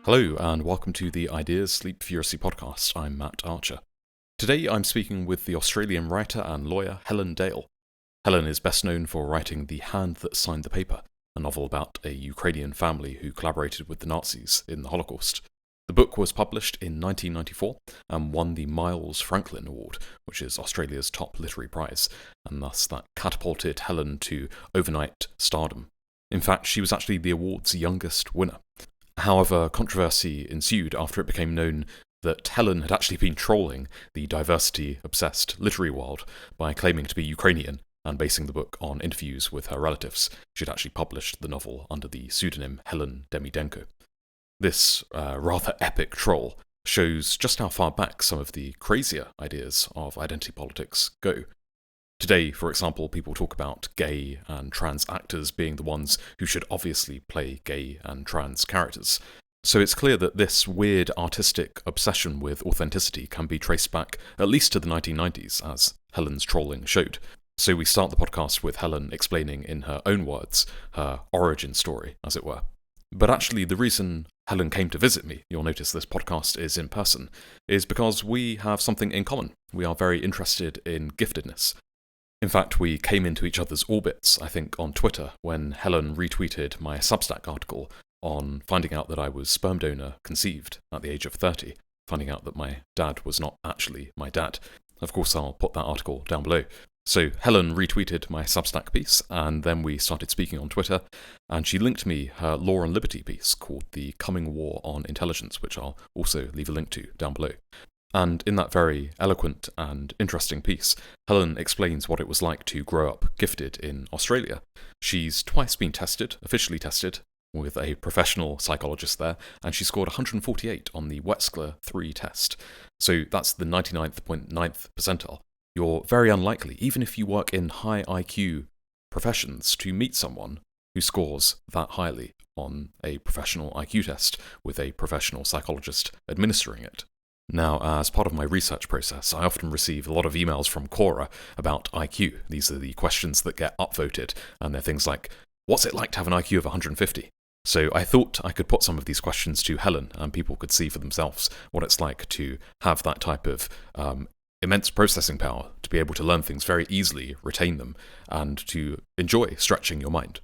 Hello and welcome to the Ideas Sleep Furiously podcast. I'm Matt Archer. Today I'm speaking with the Australian writer and lawyer Helen Dale. Helen is best known for writing The Hand That Signed the Paper, a novel about a Ukrainian family who collaborated with the Nazis in the Holocaust. The book was published in 1994 and won the Miles Franklin Award, which is Australia's top literary prize, and thus that catapulted Helen to overnight stardom. In fact, she was actually the award's youngest winner. However, controversy ensued after it became known that Helen had actually been trolling the diversity-obsessed literary world by claiming to be Ukrainian and basing the book on interviews with her relatives. She had actually published the novel under the pseudonym Helen Demidenko. This rather epic troll shows just how far back some of the crazier ideas of identity politics go. Today, for example, people talk about gay and trans actors being the ones who should obviously play gay and trans characters. So it's clear that this weird artistic obsession with authenticity can be traced back at least to the 1990s, as Helen's trolling showed. So we start the podcast with Helen explaining in her own words her origin story, as it were. But actually, the reason Helen came to visit me, you'll notice this podcast is in person, is because we have something in common. We are very interested in giftedness. In fact, we came into each other's orbits, I think, on Twitter when Helen retweeted my Substack article on finding out that I was sperm donor conceived at the age of 30, finding out that my dad was not actually my dad. Of course, I'll put that article down below. So Helen retweeted my Substack piece, and then we started speaking on Twitter, and she linked me her Law and Liberty piece called The Coming War on Intelligence, which I'll also leave a link to down below. And in that very eloquent and interesting piece, Helen explains what it was like to grow up gifted in Australia. She's twice been tested, officially tested, with a professional psychologist there, and she scored 148 on the Wetzler 3 test. So that's the 99th percentile. You're very unlikely, even if you work in high IQ professions, to meet someone who scores that highly on a professional IQ test with a professional psychologist administering it. Now, as part of my research process, I often receive a lot of emails from Quora about IQ. These are the questions that get upvoted, and they're things like, what's it like to have an IQ of 150? So I thought I could put some of these questions to Helen, and people could see for themselves what it's like to have that type of immense processing power, to be able to learn things very easily, retain them, and to enjoy stretching your mind.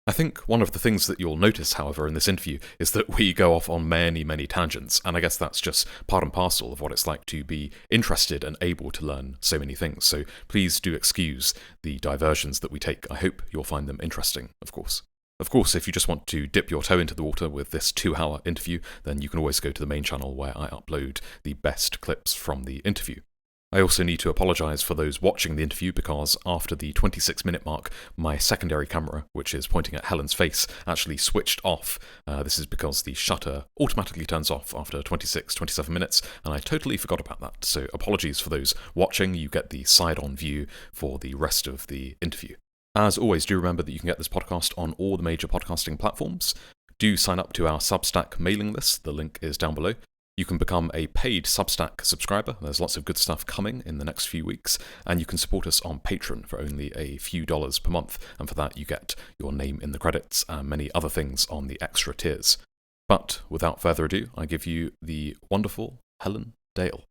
I think one of the things that you'll notice, however, in this interview is that we go off on many, many tangents, and I guess that's just part and parcel of what it's like to be interested and able to learn so many things. So please do excuse the diversions that we take. I hope you'll find them interesting, of course. Of course, if you just want to dip your toe into the water with this 2-hour interview, then you can always go to the main channel where I upload the best clips from the interview. I also need to apologise for those watching the interview because after the 26-minute mark, my secondary camera, which is pointing at Helen's face, actually switched off. This is because the shutter automatically turns off after 27 minutes, and I totally forgot about that. So apologies for those watching. You get the side-on view for the rest of the interview. As always, do remember that you can get this podcast on all the major podcasting platforms. Do sign up to our Substack mailing list. The link is down below. You can become a paid Substack subscriber. There's lots of good stuff coming in the next few weeks, and you can support us on Patreon for only a few dollars per month, and for that you get your name in the credits and many other things on the extra tiers. But without further ado, I give you the wonderful Helen Dale.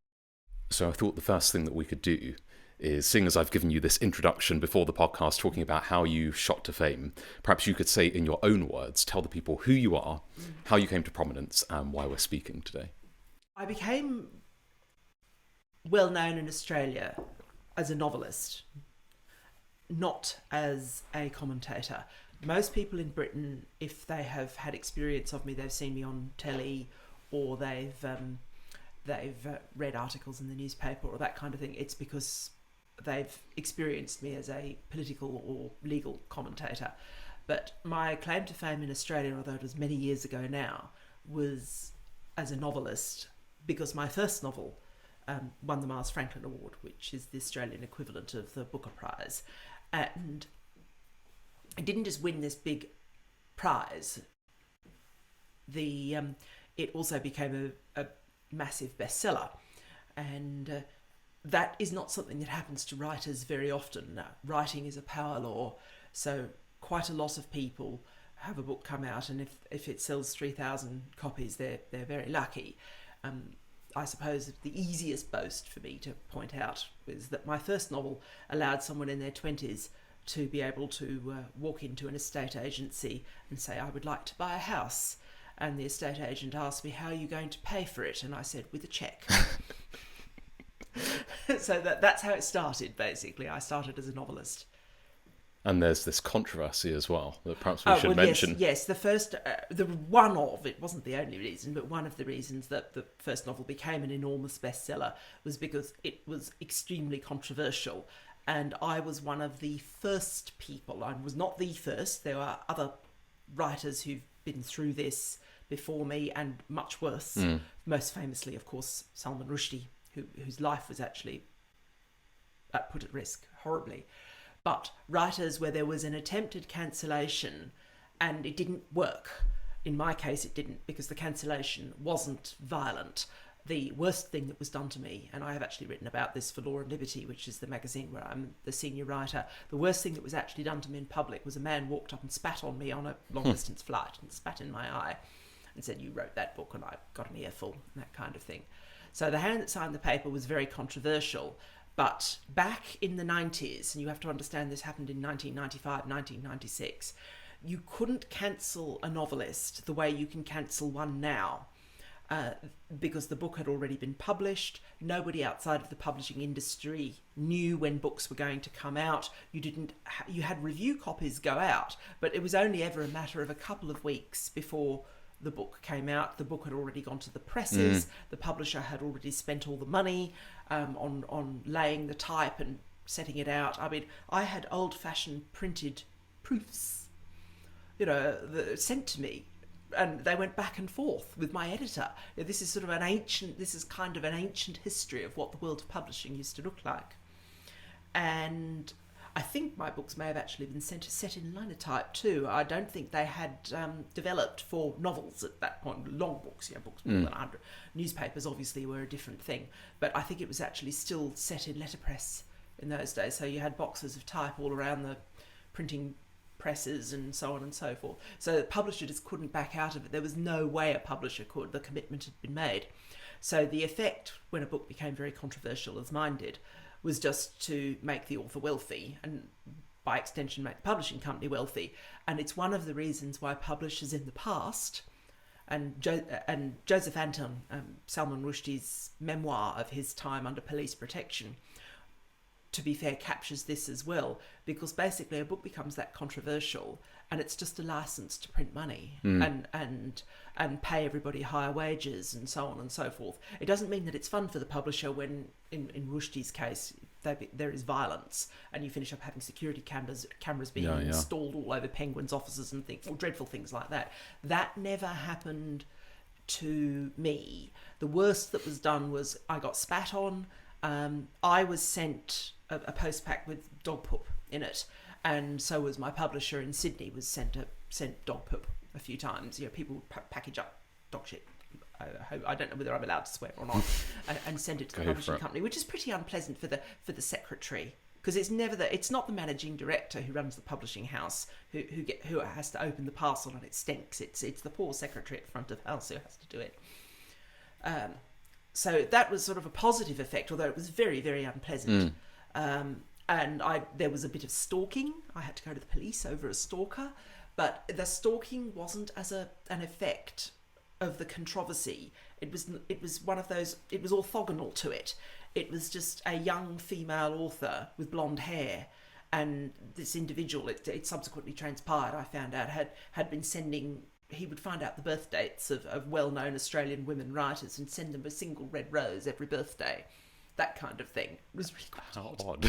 So I thought the first thing that we could do is, seeing as I've given you this introduction before the podcast talking about how you shot to fame, perhaps you could say in your own words, tell the people who you are, how you came to prominence, and why we're speaking today. I became well known in Australia as a novelist, not as a commentator. Most people in Britain, if they have had experience of me, they've seen me on telly, or they've read articles in the newspaper or that kind of thing. It's because they've experienced me as a political or legal commentator. But my claim to fame in Australia, although it was many years ago now, was as a novelist, because my first novel won the Miles Franklin Award, which is the Australian equivalent of the Booker Prize. And it didn't just win this big prize. It also became a massive bestseller. And that is not something that happens to writers very often. Writing is a power law, so quite a lot of people have a book come out, and if it sells 3,000 copies, they're very lucky. I suppose the easiest boast for me to point out is that my first novel allowed someone in their 20s to be able to walk into an estate agency and say, I would like to buy a house. And the estate agent asked me, how are you going to pay for it? And I said, with a cheque. So that's how it started, basically. I started as a novelist. And there's this controversy as well that perhaps we should mention. Yes, it wasn't the only reason, but one of the reasons that the first novel became an enormous bestseller was because it was extremely controversial. And I was one of the first people. I was not the first. There are other writers who've been through this before me, and much worse. Most famously, of course, Salman Rushdie, whose life was actually put at risk horribly. But writers where there was an attempted cancellation and it didn't work. In my case, it didn't, because the cancellation wasn't violent. The worst thing that was done to me, and I have actually written about this for Law and Liberty, which is the magazine where I'm the senior writer, the worst thing that was actually done to me in public was a man walked up and spat on me on a long-distance flight and spat in my eye and said, you wrote that book, and I got an earful, and that kind of thing. So The Hand That Signed the Paper was very controversial. But back in the 90s, and you have to understand this happened in 1995, 1996, you couldn't cancel a novelist the way you can cancel one now, because the book had already been published. Nobody outside of the publishing industry knew when books were going to come out. You had review copies go out, but it was only ever a matter of a couple of weeks before the book came out. The book had already gone to the presses. The publisher had already spent all the money on laying the type and setting it out. I mean, I had old-fashioned printed proofs, sent to me, and they went back and forth with my editor. This is kind of an ancient history of what the world of publishing used to look like. And I think my books may have actually been set in linotype too. I don't think they had developed for novels at that point. Long books, books more than 100. Newspapers obviously were a different thing, but I think it was actually still set in letterpress in those days. So you had boxes of type all around the printing presses and so on and so forth. So the publisher just couldn't back out of it. There was no way a publisher could. The commitment had been made. So the effect when a book became very controversial, as mine did, was just to make the author wealthy, and by extension make the publishing company wealthy. And it's one of the reasons why publishers in the past, and Joseph Anton, Salman Rushdie's memoir of his time under police protection, to be fair, captures this as well, because basically a book becomes that controversial and it's just a license to print money and pay everybody higher wages and so on and so forth. It doesn't mean that it's fun for the publisher when, in Rushdie's case, there is violence and you finish up having security cameras being installed all over Penguin's offices and dreadful things like that. That never happened to me. The worst that was done was I got spat on. I was sent a post pack with dog poop in it, and so was my publisher in Sydney. Was sent dog poop a few times. People package up dog shit. I don't know whether I'm allowed to swear or not, and send it to the publishing company, which is pretty unpleasant for the secretary, because it's not the managing director who runs the publishing house who has to open the parcel and it stinks. It's the poor secretary at the front of house who has to do it. So that was sort of a positive effect, although it was very, very unpleasant. And there was a bit of stalking. I had to go to the police over a stalker, but the stalking wasn't as an effect of the controversy. It was one of those. It was orthogonal to it. It was just a young female author with blonde hair, and this individual. It subsequently transpired, I found out, had been sending. He would find out the birth dates of well-known Australian women writers and send them a single red rose every birthday. That kind of thing. It was really quite odd.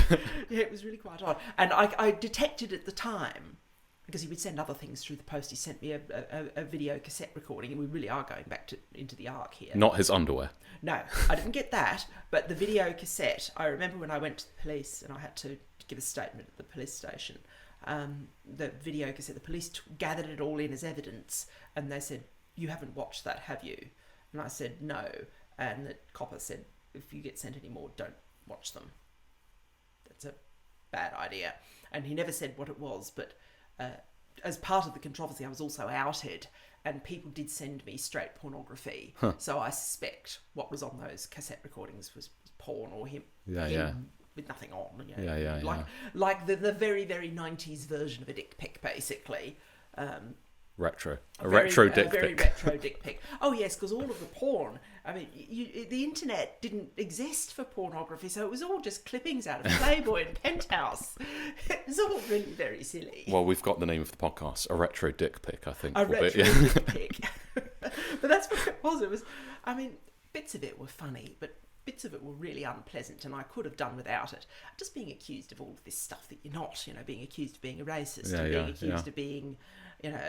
Yeah, it was really quite odd. And I detected at the time, because he would send other things through the post. He sent me a video cassette recording, and we really are going back into the arc here. Not his underwear. No, I didn't get that. But the video cassette, I remember when I went to the police and I had to give a statement at the police station. The video cassette, the police gathered it all in as evidence, and they said, "You haven't watched that, have you?" And I said, "No." And the copper said, "If you get sent any more, don't watch them. That's a bad idea." And he never said what it was, but as part of the controversy, I was also outed, and people did send me straight pornography. So I suspect what was on those cassette recordings was porn, or him with nothing on. You know, like the very, very 90s version of a dick pic, basically. Retro dick very pic. retro dick pic. Oh yes, because all of the porn. I mean, the internet didn't exist for pornography, so it was all just clippings out of Playboy and Penthouse. It was all really very silly. Well, we've got the name of the podcast, a retro dick pic, I think. A retro dick pic. But that's what it was. It was. I mean, bits of it were funny, but bits of it were really unpleasant, and I could have done without it. Just being accused of all of this stuff that you're not. You know, being accused of being a racist, and being accused of being. You know,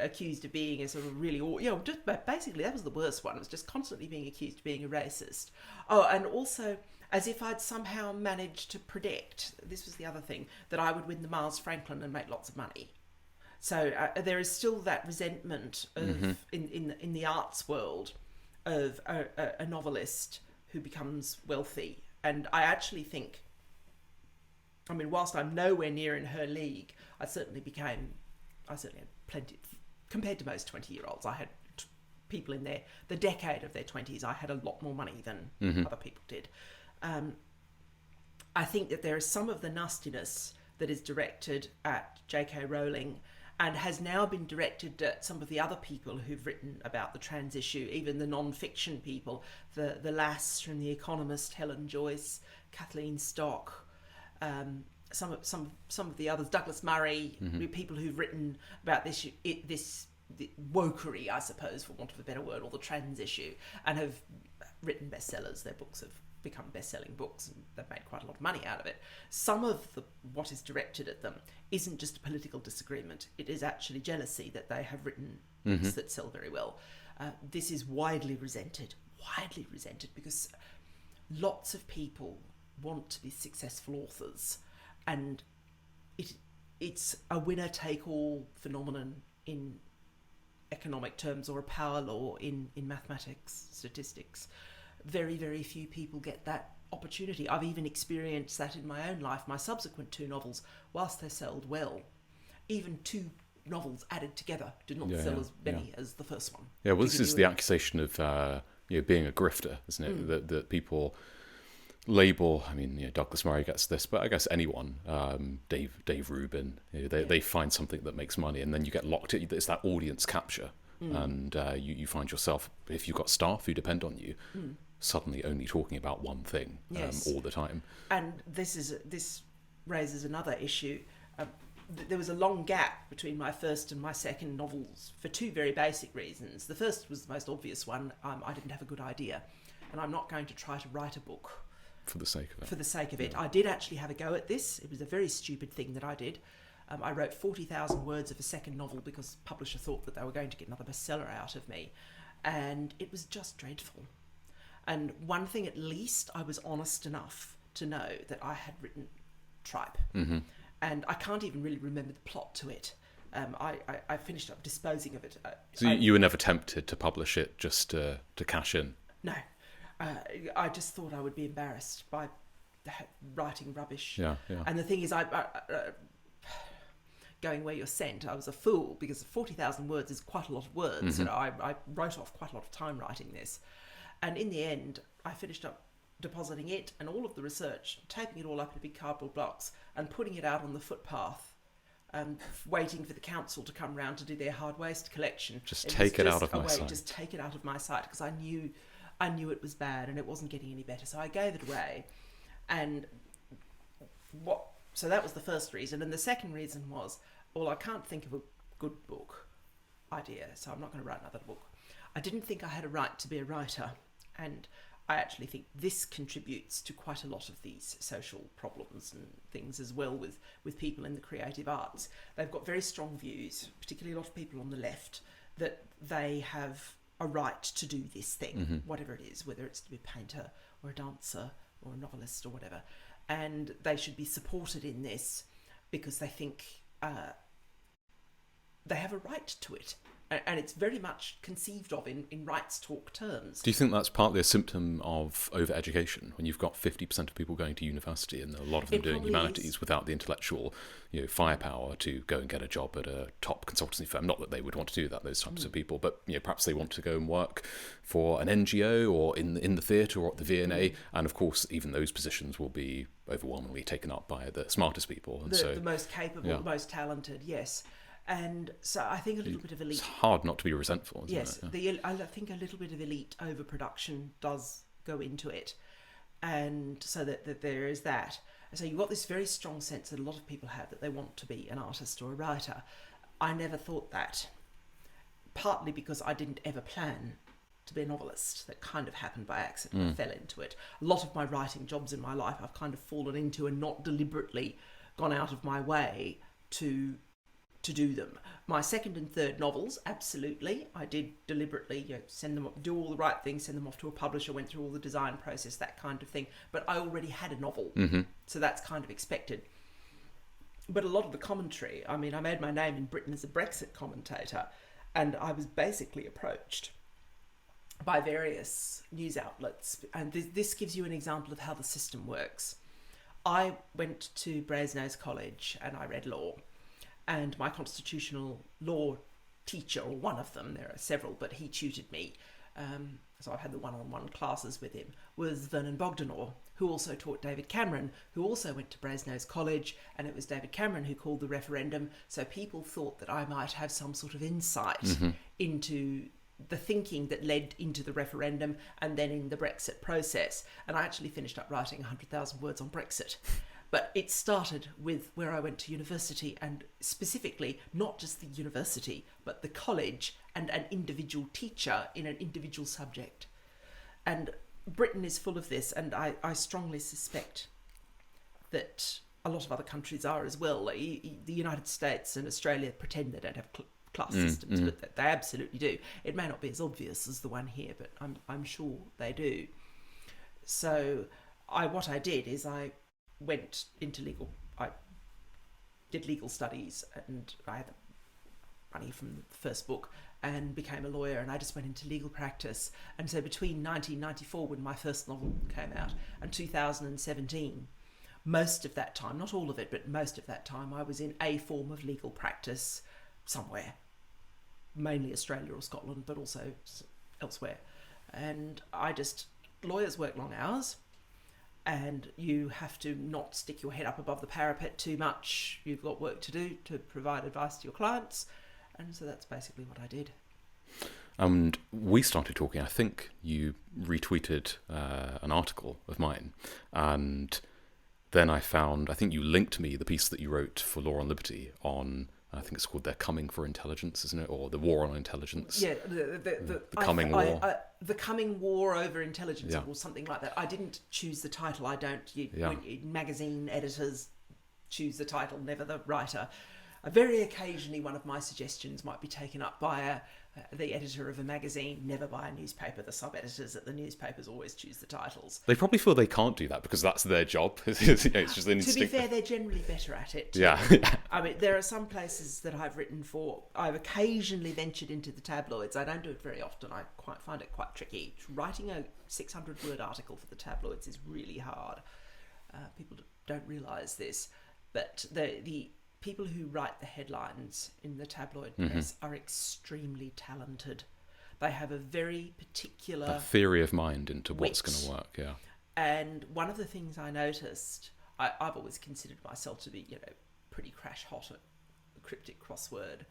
accused of being a sort of really, just basically that was the worst one. It was just constantly being accused of being a racist. Oh, and also as if I'd somehow managed to predict, this was the other thing, that I would win the Miles Franklin and make lots of money. So there is still that resentment of in the arts world of a novelist who becomes wealthy. And I actually think, I mean, whilst I'm nowhere near in her league, I certainly had plenty, compared to most 20-year-olds. I had people in the decade of their 20s, I had a lot more money than other people did. I think that there is some of the nastiness that is directed at J.K. Rowling and has now been directed at some of the other people who've written about the trans issue, even the non-fiction people, the lass from The Economist, Helen Joyce, Kathleen Stock, some of the others, Douglas Murray, people who've written about this wokery, I suppose, for want of a better word, or the trans issue, and have written bestsellers. Their books have become best-selling books, and they've made quite a lot of money out of it. Some of what is directed at them isn't just a political disagreement. It is actually jealousy that they have written books that sell very well. This is widely resented because lots of people want to be successful authors, and it's a winner-take-all phenomenon in economic terms, or a power law in mathematics, statistics. Very, very few people get that opportunity. I've even experienced that in my own life. My subsequent 2 novels, whilst they sold well, even 2 novels added together did not sell as many as the first one. Yeah, well, this is the accusation of being a grifter, isn't it? That people label. I mean, Douglas Murray gets this, but I guess anyone, Dave Rubin, they find something that makes money, and then you get locked in. It's that audience capture, and you find yourself, if you've got staff who depend on you, suddenly only talking about one thing all the time. And this raises another issue. There was a long gap between my first and my second novels for 2 very basic reasons. The first was the most obvious one. I didn't have a good idea, and I'm not going to try to write a book for the sake of it. For the sake of it. I did actually have a go at this. It was a very stupid thing that I did. I wrote 40,000 words of a second novel because the publisher thought that they were going to get another bestseller out of me. And it was just dreadful. And one thing at least, I was honest enough to know that I had written tripe. And I can't even really remember the plot to it. I finished up disposing of it. So you were never tempted to publish it just to cash in? No. I just thought I would be embarrassed by writing rubbish. And the thing is, going where you're sent, I was a fool, because 40,000 words is quite a lot of words. I wrote off quite a lot of time writing this. And in the end, I finished up depositing it and all of the research, taping it all up in big cardboard blocks and putting it out on the footpath, waiting for the council to come round to do their hard waste collection. Just take it out of my sight. Just take it out of my sight, because I knew it was bad and it wasn't getting any better. So I gave it away. So that was the first reason. And the second reason was, well, I can't think of a good book idea, so I'm not going to write another book. I didn't think I had a right to be a writer. And I actually think this contributes to quite a lot of these social problems and things as well with people in the creative arts. They've got very strong views, particularly a lot of people on the left, that they have a right to do this thing, whatever it is, whether it's to be a painter or a dancer or a novelist or whatever. And they should be supported in this because they think they have a right to it. And it's very much conceived of in rights talk terms. Do you think that's partly a symptom of over-education, when you've got 50% of people going to university and a lot of them doing humanities without the intellectual, firepower to go and get a job at a top consultancy firm? Not that they would want to do that, those types of people, but perhaps they want to go and work for an NGO or in the theatre or at the V&A, and of course even those positions will be overwhelmingly taken up by the smartest people. And the most capable, the most talented, yes. And so I think a little bit of elite... It's hard not to be resentful, isn't it? Yes, I think a little bit of elite overproduction does go into it. And so that there is that. So you've got this very strong sense that a lot of people have that they want to be an artist or a writer. I never thought that, partly because I didn't ever plan to be a novelist. That kind of happened by accident. I fell into it. A lot of my writing jobs in my life I've kind of fallen into and not deliberately gone out of my way to do them. My second and third novels, absolutely, I did deliberately send them, do all the right things, send them off to a publisher, went through all the design process, that kind of thing. But I already had a novel, so that's kind of expected. But a lot of the commentary, I mean, I made my name in Britain as a Brexit commentator, and I was basically approached by various news outlets, and this gives you an example of how the system works. I went to Brasenose College and I read law. And my constitutional law teacher, or one of them, there are several, but he tutored me, so I've had the one-on-one classes with him, was Vernon Bogdanor, who also taught David Cameron, who also went to Brasenose College, and it was David Cameron who called the referendum, so people thought that I might have some sort of insight into the thinking that led into the referendum and then in the Brexit process. And I actually finished up writing 100,000 words on Brexit. But it started with where I went to university, and specifically not just the university, but the college and an individual teacher in an individual subject. And Britain is full of this, and I strongly suspect that a lot of other countries are as well. The United States and Australia pretend they don't have class systems, but they absolutely do. It may not be as obvious as the one here, but I'm sure they do. So what I did is I went into legal. I did legal studies, and I had the money from the first book and became a lawyer, and I just went into legal practice. And so between 1994, when my first novel came out, and 2017, most of that time, not all of it, but most of that time, I was in a form of legal practice somewhere, mainly Australia or Scotland, but also elsewhere. And lawyers work long hours, and you have to not stick your head up above the parapet too much. You've got work to do to provide advice to your clients. And so that's basically what I did. And we started talking, I think you retweeted an article of mine, and then I think you linked me the piece that you wrote for Law and Liberty on, I think it's called They're Coming for Intelligence, isn't it? Or The War on Intelligence. Yeah, the coming war. The coming war over intelligence, or something like that. I didn't choose the title. I don't. Magazine editors choose the title, never the writer. Very occasionally, one of my suggestions might be taken up by the editor of a magazine, never by a newspaper. The sub-editors at the newspapers always choose the titles. They probably feel they can't do that because that's their job. It's just an instinct. To be fair, they're generally better at it. Yeah. I mean, there are some places that I've written for. I've occasionally ventured into the tabloids. I don't do it very often. I find it quite tricky. Writing a 600-word article for the tabloids is really hard. People don't realise this, but the people who write the headlines in the tabloid press are extremely talented. They have a very particular a theory of mind into what's going to work. Yeah. And one of the things I noticed, I've always considered myself to be, pretty crash hot at the cryptic crossword.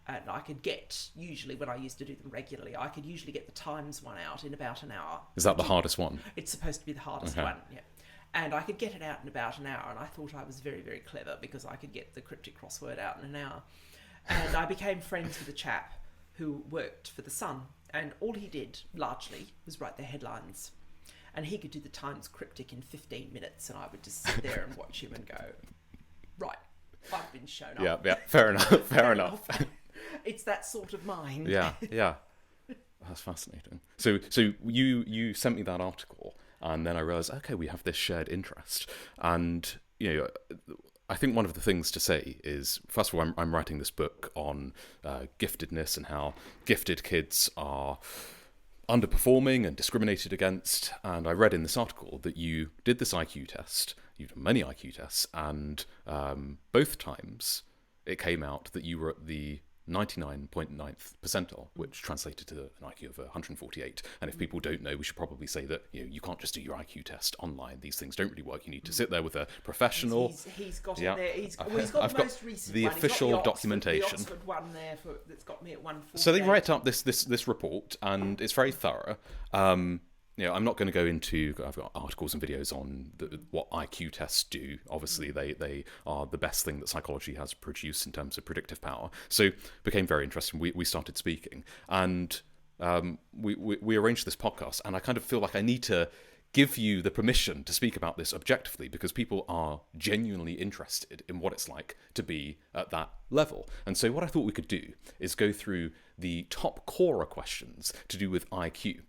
And I could get, usually when I used to do them regularly, I could usually get the Times one out in about an hour. Is that the hardest one? It's supposed to be the hardest one, yeah. And I could get it out in about an hour, and I thought I was very, very clever because I could get the cryptic crossword out in an hour. And I became friends with a chap who worked for The Sun, and all he did, largely, was write their headlines. And he could do the Times cryptic in 15 minutes, and I would just sit there and watch him and go, right, I've been shown up. Yeah, fair enough. It's that sort of mind. Yeah. That's fascinating. So you sent me that article, and then I realised, okay, we have this shared interest. And, I think one of the things to say is, first of all, I'm writing this book on giftedness and how gifted kids are underperforming and discriminated against. And I read in this article that you did this IQ test, you've done many IQ tests, and both times it came out that you were at the 99.9th percentile, which translated to an IQ of 148. And if people don't know, we should probably say that you can't just do your IQ test online. These things don't really work. You need to sit there with a professional. He's got it there. He's got the most recent the one. official documentation. The Oxford one there that's got me at 148. So they write up this report, and it's very thorough. I'm not going to go into. I've got articles and videos on what IQ tests do. Obviously, they are the best thing that psychology has produced in terms of predictive power. So it became very interesting. We started speaking, and we arranged this podcast. And I kind of feel like I need to give you the permission to speak about this objectively, because people are genuinely interested in what it's like to be at that level. And so what I thought we could do is go through the top Quora questions to do with IQ.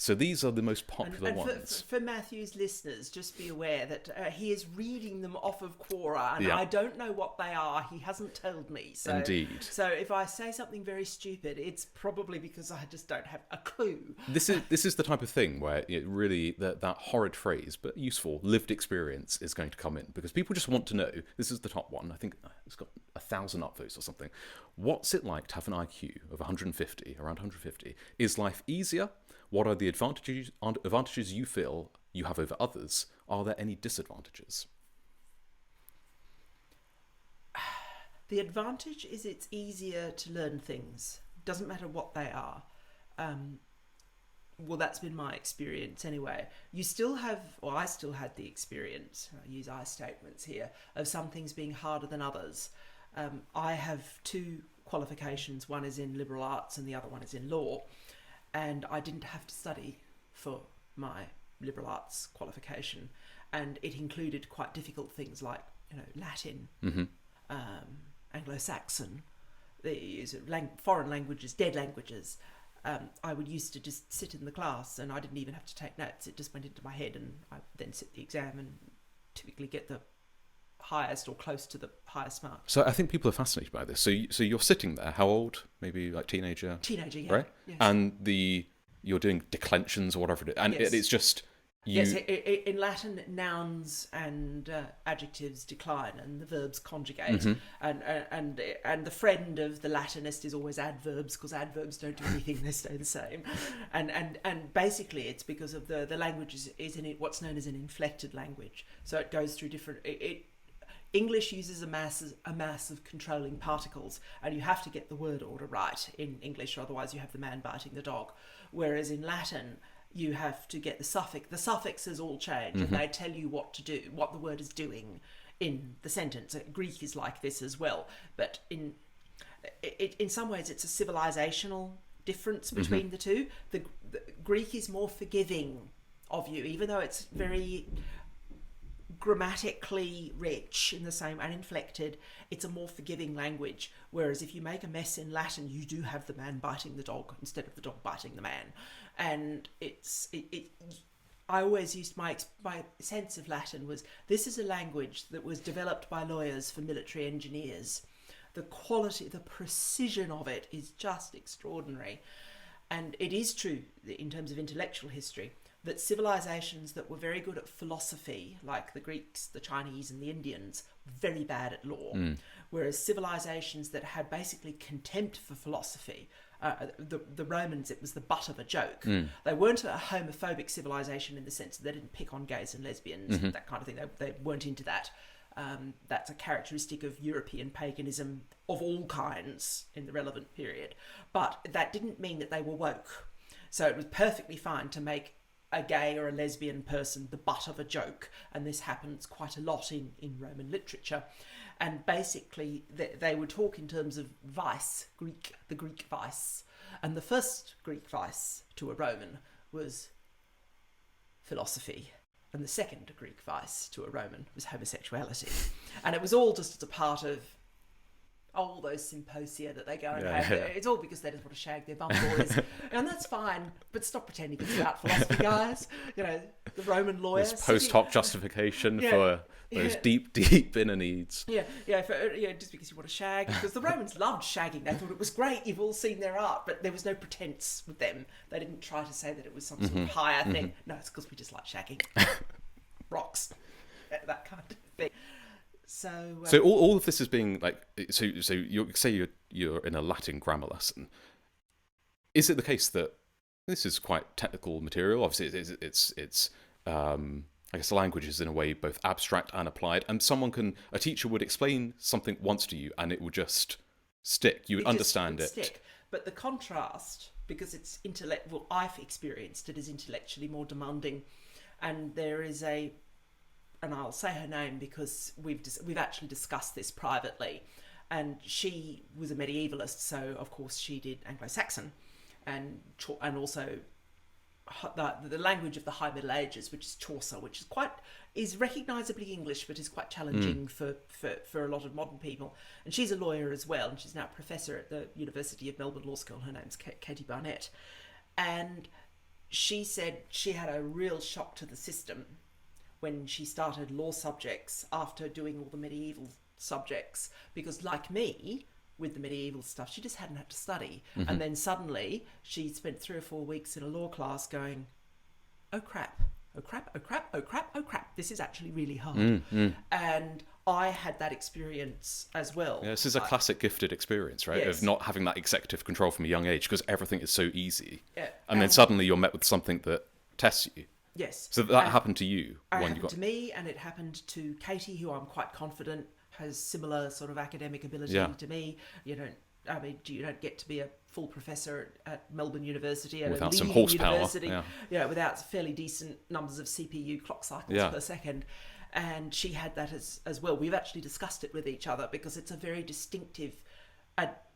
So these are the most popular ones. For Matthew's listeners, just be aware that he is reading them off of Quora, and I don't know what they are. He hasn't told me. So, indeed. So if I say something very stupid, it's probably because I just don't have a clue. This is the type of thing where it really that horrid phrase, but useful, lived experience is going to come in, because people just want to know. This is the top one. I think it's got 1,000 upvotes or something. What's it like to have an IQ of 150, around 150? Is life easier? What are the advantages you feel you have over others? Are there any disadvantages? The advantage is it's easier to learn things. Doesn't matter what they are. Well, that's been my experience anyway. You still have, or I still had the experience, I use I statements here, of some things being harder than others. I have 2 qualifications. One is in liberal arts and the other one is in law. And I didn't have to study for my liberal arts qualification, and it included quite difficult things like Latin, Anglo-Saxon, the foreign languages, dead languages. I would used to just sit in the class, and I didn't even have to take notes. It just went into my head, and I then sit the exam and typically get the highest or close to the highest mark. So I think people are fascinated by this. So you're sitting there, how old? Maybe like teenager? Teenager, yeah. Right? Yes. And you're doing declensions or whatever it is. And yes. It's just... Yes, in Latin, nouns and adjectives decline and the verbs conjugate. And the friend of the Latinist is always adverbs, because adverbs don't do anything, they stay the same. And basically it's because of the language is in it what's known as an inflected language. So it goes through different... English uses a mass of controlling particles, and you have to get the word order right in English, or otherwise you have the man biting the dog. Whereas in Latin, you have to get the suffix. The suffixes all change, and they tell you what to do, what the word is doing in the sentence. Greek is like this as well, but in some ways it's a civilizational difference between the two. The Greek is more forgiving of you, even though it's very grammatically rich in the same and inflected. It's a more forgiving language, whereas if you make a mess in Latin, you do have the man biting the dog instead of the dog biting the man. And I always used my sense of Latin was, this is a language that was developed by lawyers for military engineers. The quality, the precision of it is just extraordinary. And it is true in terms of intellectual history that civilizations that were very good at philosophy, like the Greeks, the Chinese and the Indians, very bad at law. Whereas civilizations that had basically contempt for philosophy, the Romans, it was the butt of a joke. They weren't a homophobic civilization in the sense that they didn't pick on gays and lesbians, that kind of thing. They weren't into that. That's a characteristic of European paganism of all kinds in the relevant period. But that didn't mean that they were woke. So it was perfectly fine to make a gay or a lesbian person the butt of a joke, and this happens quite a lot in Roman literature. And basically they would talk in terms of vice, the Greek vice, and the first Greek vice to a Roman was philosophy, and the second Greek vice to a Roman was homosexuality. And it was all just as a part of all those symposia that they go and Yeah, have. yeah. It's all because they just want to shag their bum boys. And that's fine, but stop pretending it's about philosophy, guys. You know, the Roman lawyer. There's post hoc justification Yeah, for those yeah. deep inner needs. Yeah, just because you want to shag. Because the Romans loved shagging. They thought it was great. You've all seen their art, but there was no pretense with them. They didn't try to say that it was some sort of higher thing. No, it's because we just like shagging. Rocks. That kind of thing. So all of this is being like, so you say you're in a Latin grammar lesson. Is it the case that this is quite technical material? Obviously, it's I guess the language is in a way both abstract and applied, and a teacher would explain something once to you, and it would just stick. You would understand it. Stick. But the contrast, because it's I've experienced it as intellectually more demanding, and there is and I'll say her name because we've actually discussed this privately, and she was a medievalist, so of course she did Anglo-Saxon, and also the language of the High Middle Ages, which is Chaucer, which is recognisably English, but is quite challenging for a lot of modern people. And she's a lawyer as well, and she's now a professor at the University of Melbourne Law School. Her name's Katie Barnett, and she said she had a real shock to the system when she started law subjects after doing all the medieval subjects, because like me, with the medieval stuff, she just hadn't had to study. And then suddenly she spent 3 or 4 weeks in a law class going, oh crap, oh crap, oh crap, oh crap, oh crap, this is actually really hard. And I had that experience as well. Yeah, this is a classic gifted experience, right? Yes. Of not having that executive control from a young age because everything is so easy. Yeah. And then suddenly you're met with something that tests you. Yes. So that happened to you It when you happened got... to me, and it happened to Katie, who I'm quite confident has similar sort of academic ability to me. You don't get to be a full professor at Melbourne University at without a some leading horsepower. university, without fairly decent numbers of CPU clock cycles per second. And she had that as well. We've actually discussed it with each other because it's a very distinctive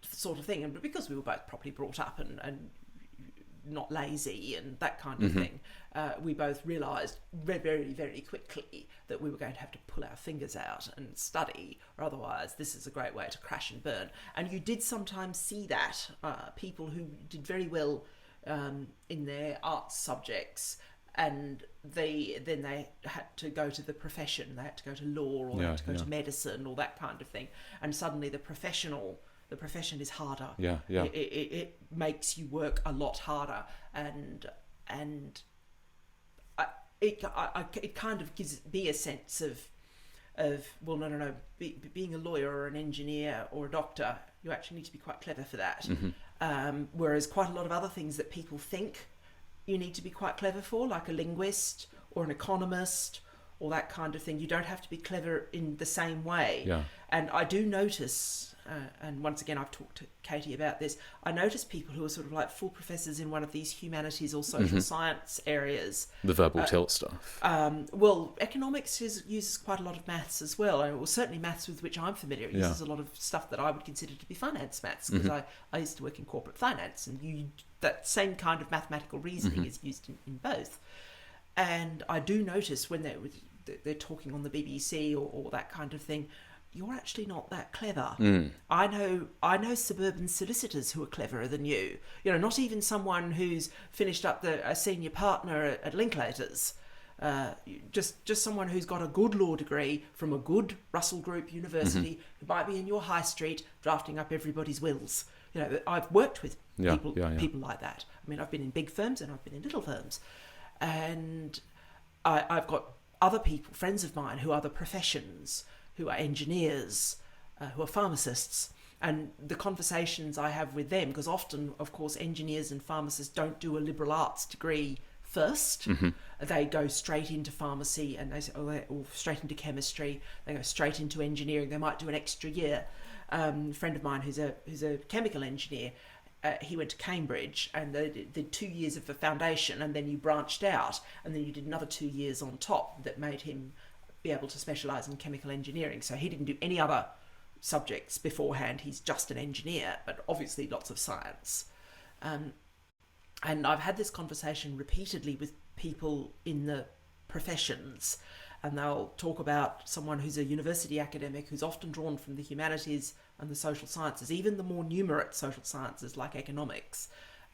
sort of thing, and because we were both properly brought up and not lazy and that kind of thing, we both realised very, very, very quickly that we were going to have to pull our fingers out and study, or otherwise this is a great way to crash and burn. And you did sometimes see that people who did very well in their arts subjects, and they had to go to the profession. They had to go to law, or they had to go to medicine, or that kind of thing. And suddenly the profession is harder. It makes you work a lot harder, and it kind of gives me a sense of well, no. Being a lawyer or an engineer or a doctor, you actually need to be quite clever for that. Whereas quite a lot of other things that people think you need to be quite clever for, like a linguist or an economist or that kind of thing, you don't have to be clever in the same way. And I do notice, and once again I've talked to Katie about this, I notice people who are sort of like full professors in one of these humanities or social science areas. The verbal tilt stuff. Well, economics uses quite a lot of maths as well, and certainly maths with which I'm familiar. It uses a lot of stuff that I would consider to be finance maths, because I used to work in corporate finance, and that same kind of mathematical reasoning is used in both. And I do notice when they're talking on the BBC or that kind of thing, you're actually not that clever. I know suburban solicitors who are cleverer than you. Not even someone who's finished up a senior partner at Linklaters. Just someone who's got a good law degree from a good Russell Group university, who might be in your high street drafting up everybody's wills. I've worked with people like that. I mean, I've been in big firms and I've been in little firms, and I've got other people, friends of mine, who are the professions, who are engineers, who are pharmacists, and the conversations I have with them, because often, of course, engineers and pharmacists don't do a liberal arts degree first. They go straight into pharmacy, and they say, or straight into chemistry. They go straight into engineering. They might do an extra year. A friend of mine who's a chemical engineer, he went to Cambridge, and they did 2 years of the foundation, and then you branched out, and then you did another 2 years on top that made him be able to specialise in chemical engineering. So he didn't do any other subjects beforehand. He's just an engineer, but obviously lots of science. And I've had this conversation repeatedly with people in the professions, and they'll talk about someone who's a university academic who's often drawn from the humanities, and the social sciences, even the more numerate social sciences like economics,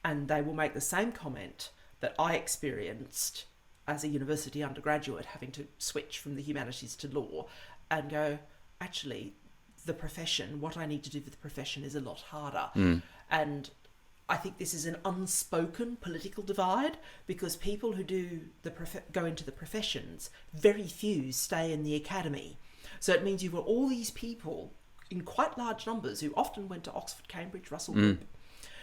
and they will make the same comment that I experienced as a university undergraduate, having to switch from the humanities to law, and go, actually, the profession, what I need to do for the profession is a lot harder. And I think this is an unspoken political divide, because people who go into the professions, very few stay in the academy. So it means you've got all these people in quite large numbers who often went to Oxford, Cambridge, Russell Group,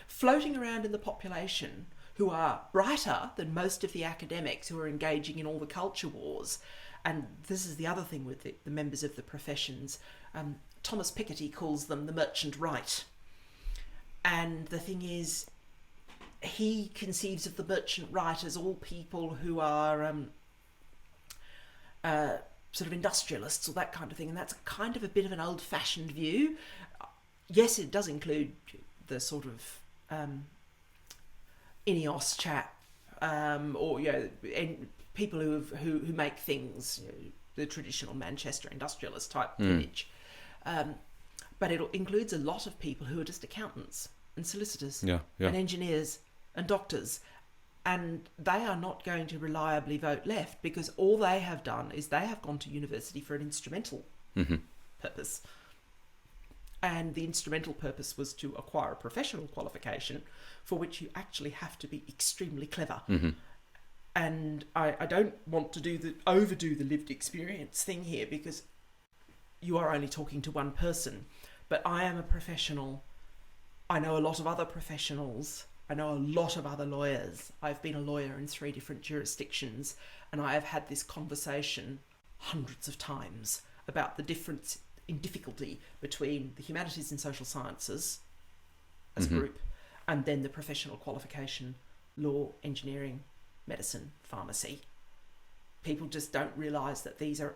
floating around in the population, who are brighter than most of the academics who are engaging in all the culture wars. And this is the other thing with the members of the professions. Thomas Piketty calls them the merchant right. And the thing is, he conceives of the merchant right as all people who are sort of industrialists or that kind of thing. And that's kind of a bit of an old-fashioned view. Yes, it does include the sort of INEOS chap, or people who make things, the traditional Manchester industrialist type image. But it includes a lot of people who are just accountants and solicitors and engineers and doctors, and they are not going to reliably vote left, because all they have done is they have gone to university for an instrumental purpose. And the instrumental purpose was to acquire a professional qualification for which you actually have to be extremely clever. And I don't want to overdo the lived experience thing here, because you are only talking to one person. But I am a professional. I know a lot of other professionals. I know a lot of other lawyers. I've been a lawyer in 3 different jurisdictions, and I have had this conversation hundreds of times about the difference in difficulty between the humanities and social sciences as a group, and then the professional qualification, law, engineering, medicine, pharmacy. People just don't realise that these are,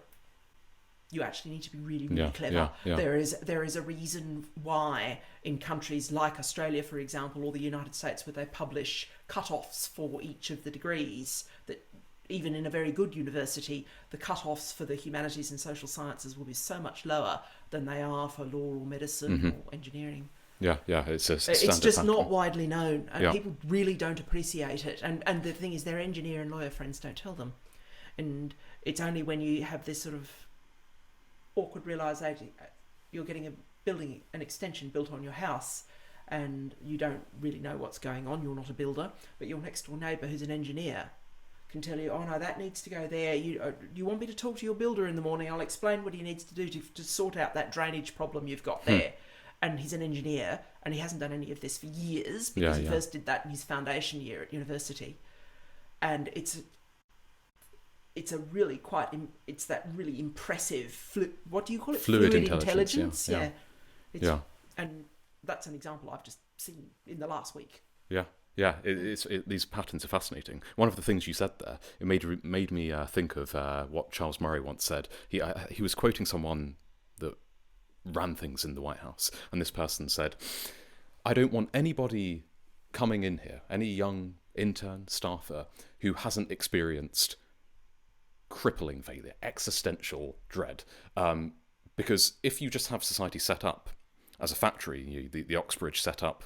you actually need to be really, really clever. There is a reason why in countries like Australia, for example, or the United States, where they publish cut-offs for each of the degrees, that even in a very good university, the cut-offs for the humanities and social sciences will be so much lower than they are for law or medicine or engineering. It's a standard It's just pattern. not widely known, and people really don't appreciate it. And the thing is, their engineer and lawyer friends don't tell them. And it's only when you have this sort of awkward realisation, you're getting an extension built on your house, and you don't really know what's going on. You're not a builder, but your next door neighbour, who's an engineer, can tell you, oh no, that needs to go there. You want me to talk to your builder in the morning? I'll explain what he needs to do to sort out that drainage problem you've got there. And he's an engineer, and he hasn't done any of this for years, because he first did that in his foundation year at university. And it's a really it's that really impressive, what do you call it? Fluid intelligence. And that's an example I've just seen in the last week. These patterns are fascinating. One of the things you said there, it made me think of what Charles Murray once said. He was quoting someone that ran things in the White House, and this person said, I don't want anybody coming in here, any young intern, staffer, who hasn't experienced crippling failure, existential dread. Because if you just have society set up as a factory, the Oxbridge set up,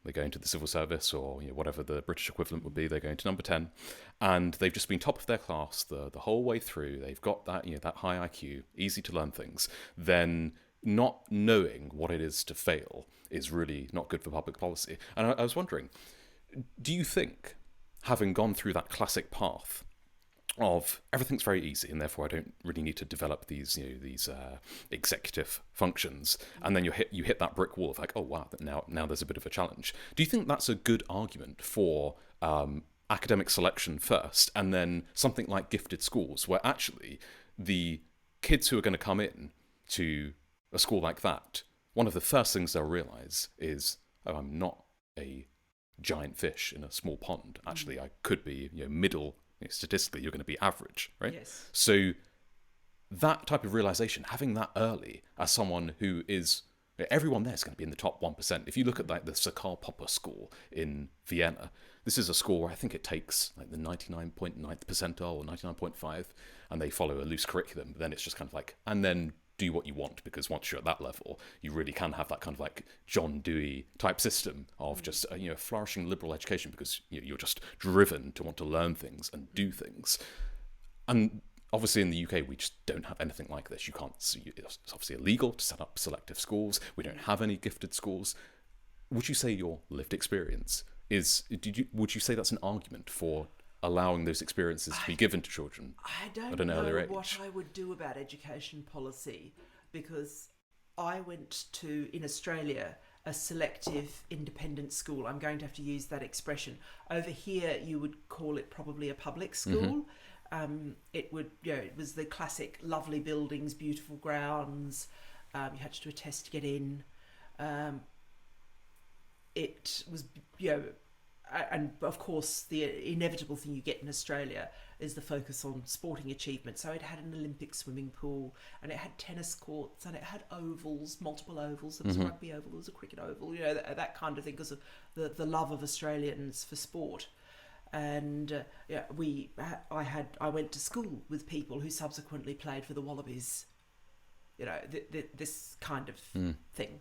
they go into the civil service, or whatever the British equivalent would be, they go into number 10, and they've just been top of their class the whole way through. They've got that that high IQ, easy to learn things. Then not knowing what it is to fail is really not good for public policy. And I was wondering, do you think, having gone through that classic path of everything's very easy, and therefore I don't really need to develop these executive functions, and then you hit that brick wall of like, oh wow, now there's a bit of a challenge. Do you think that's a good argument for academic selection first, and then something like gifted schools, where actually the kids who are going to come in to a school like that, one of the first things they'll realise is, oh, I'm not a giant fish in a small pond. Actually, I could be middle. Statistically, you're going to be average, right? Yes. So that type of realization, having that early as someone who is, everyone there is going to be in the top 1%. If you look at like the Sir Popper School in Vienna, this is a school where I think it takes like the 99.9th percentile or 99.5, and they follow a loose curriculum. But then it's just kind of like, and then do what you want, because once you're at that level, you really can have that kind of like John Dewey type system of just flourishing liberal education, because you're just driven to want to learn things and do things. And obviously in the UK, we just don't have anything like this. You can't. It's obviously illegal to set up selective schools. We don't have any gifted schools. Would you say your lived experience would you say that's an argument for allowing those experiences to be given to children at an earlier age? I don't know what I would do about education policy, because I went to, in Australia, a selective independent school. I'm going to have to use that expression. Over here, you would call it probably a public school. It was the classic lovely buildings, beautiful grounds. You had to do a test to get in. It was, and of course the inevitable thing you get in Australia is the focus on sporting achievement. So it had an Olympic swimming pool, and it had tennis courts, and it had ovals, multiple ovals. There was a rugby oval, there was a cricket oval, that kind of thing, because of the love of Australians for sport. And I went to school with people who subsequently played for the Wallabies. This kind of thing.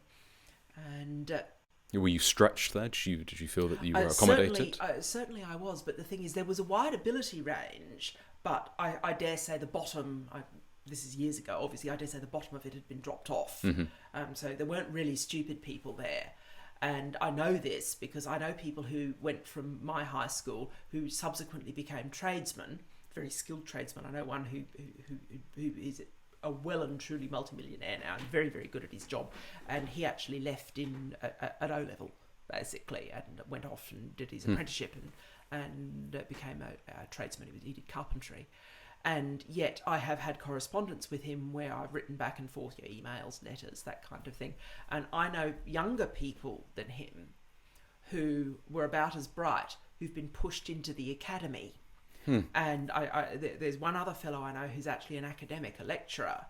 And were you stretched there? Did you feel that you were accommodated? Certainly I was, but the thing is, there was a wide ability range, but I dare say the bottom, this is years ago, obviously, I dare say the bottom of it had been dropped off. So there weren't really stupid people there. And I know this because I know people who went from my high school who subsequently became tradesmen, very skilled tradesmen. I know one who is a well and truly multimillionaire now, and very, very good at his job. And he actually left at O-level, basically, and went off and did his apprenticeship and became a tradesman. He did carpentry. And yet I have had correspondence with him where I've written back and forth, emails, letters, that kind of thing. And I know younger people than him who were about as bright, who've been pushed into the academy. And there's one other fellow I know who's actually an academic, a lecturer.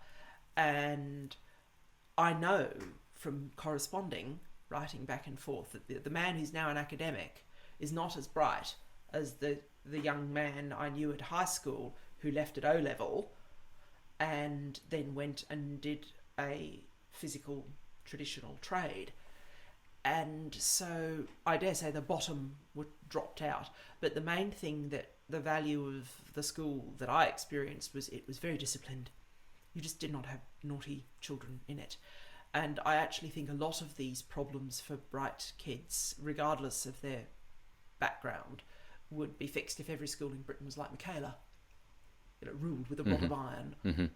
And I know from corresponding, writing back and forth, that the man who's now an academic is not as bright as the young man I knew at high school who left at O-level and then went and did a physical traditional trade. And so I dare say the bottom dropped out. But the main thing, that the value of the school that I experienced, was it was very disciplined. You just did not have naughty children in it. And I actually think a lot of these problems for bright kids, regardless of their background, would be fixed if every school in Britain was like Michaela, ruled with a rod of iron.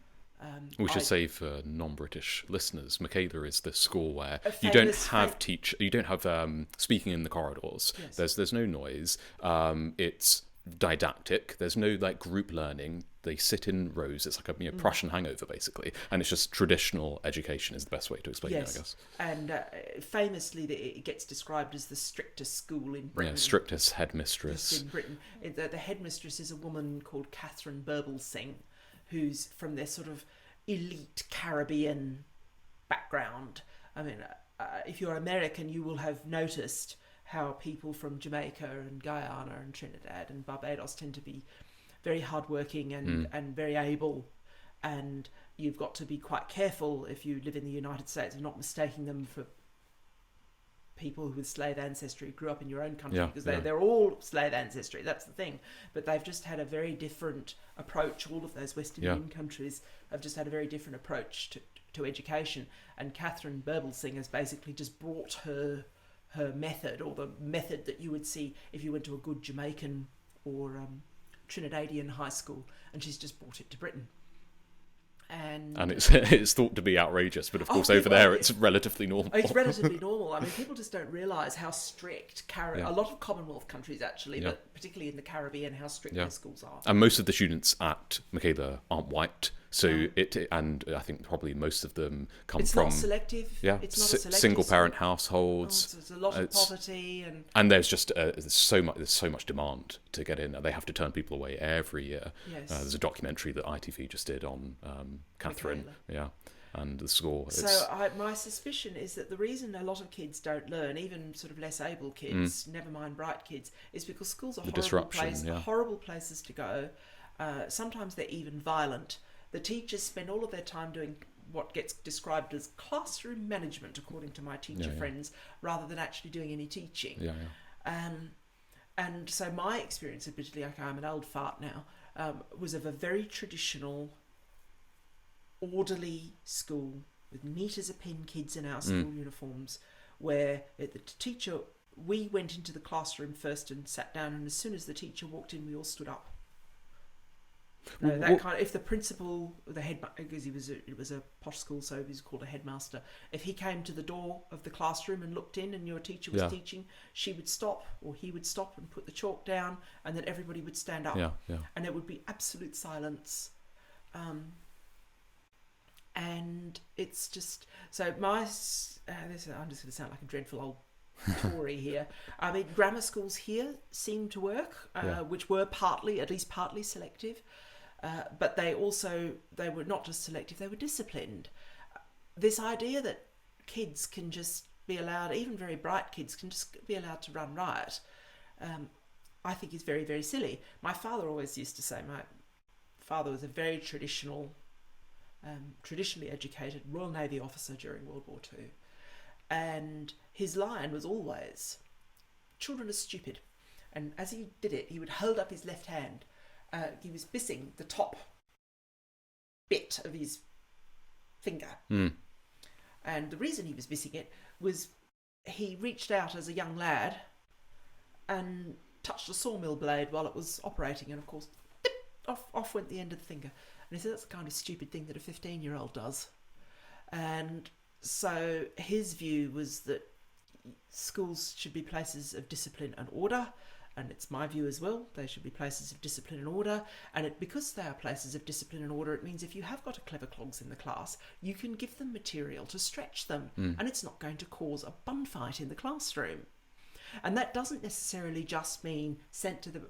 We should say for non-British listeners, Michaela is the school where you don't have speaking in the corridors. Yes. There's no noise. It's didactic. There's no group learning. They sit in rows. It's like a Prussian hangover, basically, and it's just traditional education is the best way to explain it, I guess. And famously, it gets described as the strictest school in Britain. Yeah, strictest headmistress in Britain. The headmistress is a woman called Catherine Burblesing, who's from their sort of elite Caribbean background. I mean, if you're American, you will have noticed how people from Jamaica and Guyana and Trinidad and Barbados tend to be very hardworking and very able. And you've got to be quite careful if you live in the United States of not mistaking them for people with slave ancestry who grew up in your own country, because they're all slave ancestry, that's the thing. But they've just had a very different approach. All of those West Indian countries have just had a very different approach to education. And Catherine Burblesing has basically just brought her method, or the method that you would see if you went to a good Jamaican or Trinidadian high school, and she's just brought it to Britain. And it's thought to be outrageous, but of course over there it's relatively normal. It's relatively normal. I mean, people just don't realise how strict a lot of Commonwealth countries actually, but particularly in the Caribbean, how strict their schools are. And most of the students at Michaela aren't white, so and I think probably most of them come from. It's not selective. Yeah, it's not a selective single parent households. So there's a lot of poverty and there's just there's so much demand to get in. They have to turn people away every year. Yes. There's a documentary that ITV just did on Catherine, and the school. So my suspicion is that the reason a lot of kids don't learn, even sort of less able kids, never mind bright kids, is because schools are horrible places to go. Sometimes they're even violent. The teachers spend all of their time doing what gets described as classroom management, according to my teacher friends, rather than actually doing any teaching. And so my experience, admittedly, like I'm an old fart now, was of a very traditional, orderly school with neat as a pin kids in our school uniforms, where the teacher, we went into the classroom first and sat down, and as soon as the teacher walked in, we all stood up. If the principal, the head, because it was a posh school, so he was called a headmaster. If he came to the door of the classroom and looked in, and your teacher was teaching, she would stop, or he would stop and put the chalk down, and then everybody would stand up, and it would be absolute silence. And it's just so I'm just going to sound like a dreadful old Tory here. I mean, grammar schools here seem to work, which were at least partly selective. But they were not just selective, they were disciplined. This idea that kids can just be allowed, even very bright kids can just be allowed to run riot, I think is very, very silly. My father always used to say, my father was a very traditionally educated Royal Navy officer during World War II. And his line was always, children are stupid. And as he did it, he would hold up his left hand. He was missing the top bit of his finger. And the reason he was missing it was he reached out as a young lad and touched a sawmill blade while it was operating, and of course, off went the end of the finger. And he said that's the kind of stupid thing that a 15-year-old does. And so his view was that schools should be places of discipline and order, and it's my view as well. They should be places of discipline and order, and because they are places of discipline and order, it means if you have got a clever clogs in the class, you can give them material to stretch them, and it's not going to cause a bun fight in the classroom. And that doesn't necessarily just mean sent to the,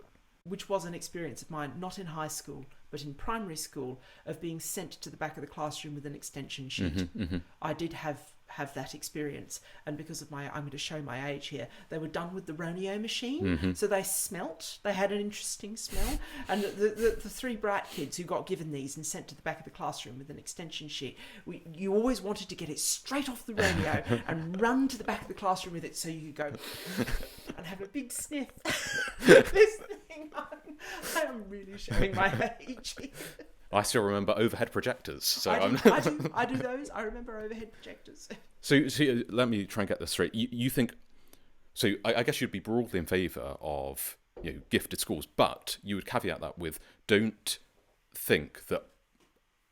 which was an experience of mine, not in high school, but in primary school, of being sent to the back of the classroom with an extension sheet. I did have that experience, and because of I'm going to show my age here, they were done with the Roneo machine, so they had an interesting smell, and the three bright kids who got given these and sent to the back of the classroom with an extension sheet, you always wanted to get it straight off the Roneo and run to the back of the classroom with it, so you could go and have a big sniff. This thing, I am really showing my age here. I still remember overhead projectors. So I do those. I remember overhead projectors. So let me try and get this straight. You think, so I guess you'd be broadly in favour of gifted schools, but you would caveat that with, don't think that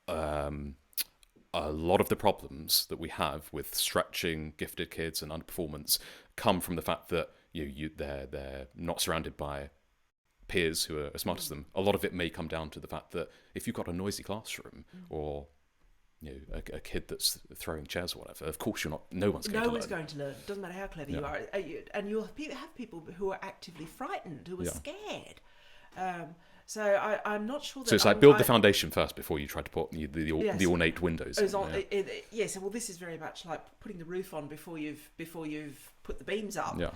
a lot of the problems that we have with stretching gifted kids and underperformance come from the fact that they're not surrounded by peers who are as smart as them. A lot of it may come down to the fact that if you've got a noisy classroom or a kid that's throwing chairs or whatever, of course no one's going to learn. Doesn't matter how clever you are, and you'll have people who are actively frightened, who are scared. So I'm not sure that. So it's like build the foundation first before you try to put the ornate windows. Yes, well, this is very much like putting the roof on before you've put the beams up. Yeah.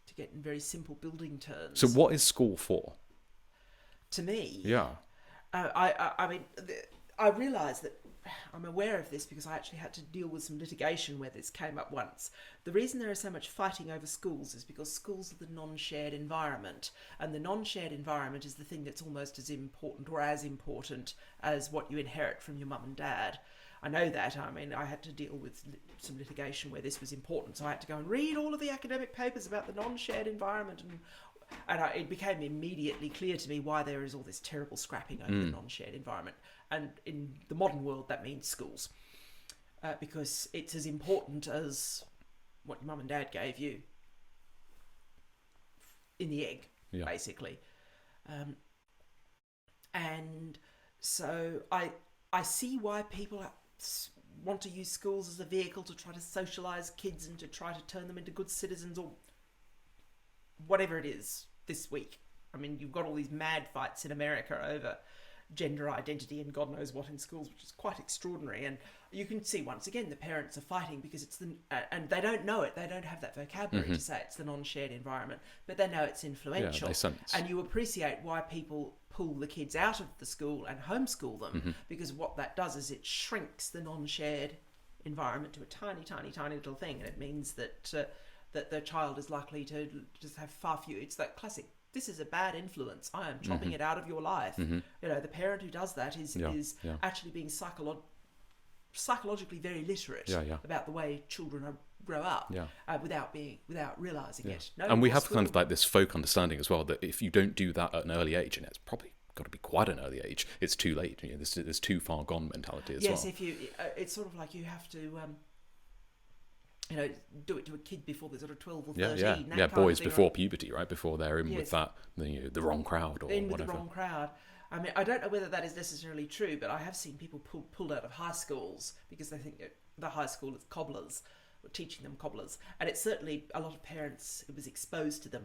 To get in very simple building terms. So what is school for? To me, I mean, I realise that I'm aware of this because I actually had to deal with some litigation where this came up once. The reason there is so much fighting over schools is because schools are the non-shared environment, and the non-shared environment is the thing that's almost as important or as important as what you inherit from your mum and dad. I know that. I mean, I had to deal with some litigation where this was important, so I had to go and read all of the academic papers about the non-shared environment, and it became immediately clear to me why there is all this terrible scrapping over the non-shared environment. And in the modern world, that means schools, because it's as important as what your mum and dad gave you in the egg, basically. And so I see why people want to use schools as a vehicle to try to socialise kids and to try to turn them into good citizens or whatever it is this week. I mean, you've got all these mad fights in America over gender identity and God knows what in schools, which is quite extraordinary. And you can see once again the parents are fighting because it's and they don't know it. They don't have that vocabulary to say it's the non-shared environment, but they know it's influential. Yeah, they sense. And you appreciate why people pull the kids out of the school and homeschool them, because what that does is it shrinks the non-shared environment to a tiny, tiny, tiny little thing, and it means that that the child is likely to just have far fewer. It's that classic, this is a bad influence, I am chopping it out of your life. You know, the parent who does that is actually being psychologically very literate about the way children grow up without realising it. No, and we have kind of like this folk understanding as well that if you don't do that at an early age, and it's probably got to be quite an early age, it's too late. You know, this too far gone mentality as well. Yes, if you, it's sort of like you have to, you know, do it to a kid before they're sort of 12 or 13. Yeah, boys before puberty, right? Before they're in with that, the wrong crowd or in whatever. With the wrong crowd. I mean, I don't know whether that is necessarily true, but I have seen people pulled out of high schools because they think that the high school is cobblers, or teaching them cobblers. And it's certainly, a lot of parents, it was exposed to them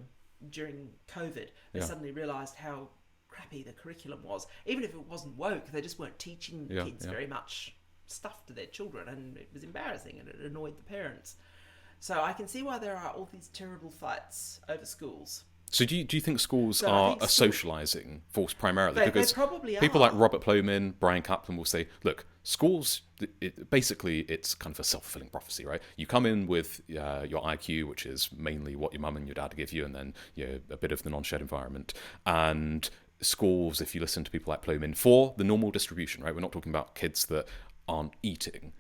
during COVID. They suddenly realised how crappy the curriculum was. Even if it wasn't woke, they just weren't teaching kids very much stuff to their children, and it was embarrassing and it annoyed the parents. So I can see why there are all these terrible fights over schools. So do you think schools are a socialising force primarily? Because they probably people are. like Robert Plomin, Brian Kaplan will say, look, schools, basically it's kind of a self-fulfilling prophecy, right? You come in with your IQ, which is mainly what your mum and your dad give you, and then a bit of the non-shared environment. And schools, if you listen to people like Plomin, for the normal distribution, right? We're not talking about kids that aren't eating.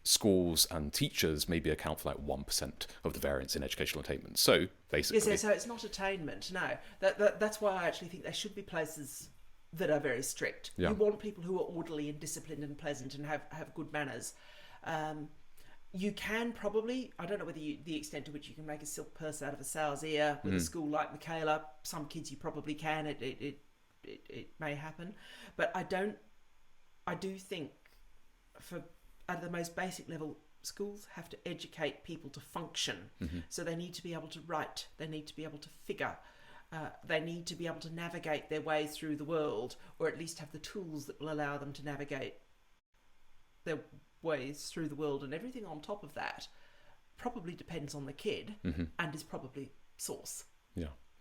Schools and teachers maybe account for like 1% of the variance in educational attainment. So basically, yes, so it's not attainment. No, that's why I actually think there should be places that are very strict. You want people who are orderly and disciplined and pleasant and have good manners. You can probably, I don't know whether the extent to which you can make a silk purse out of a sow's ear with a school like Michaela. Some kids you probably can. It may happen, but I do think at the most basic level, schools have to educate people to function. So they need to be able to write, they need to be able to figure, they need to be able to navigate their way through the world, or at least have the tools that will allow them to navigate their ways through the world. And everything on top of that probably depends on the kid and is probably source.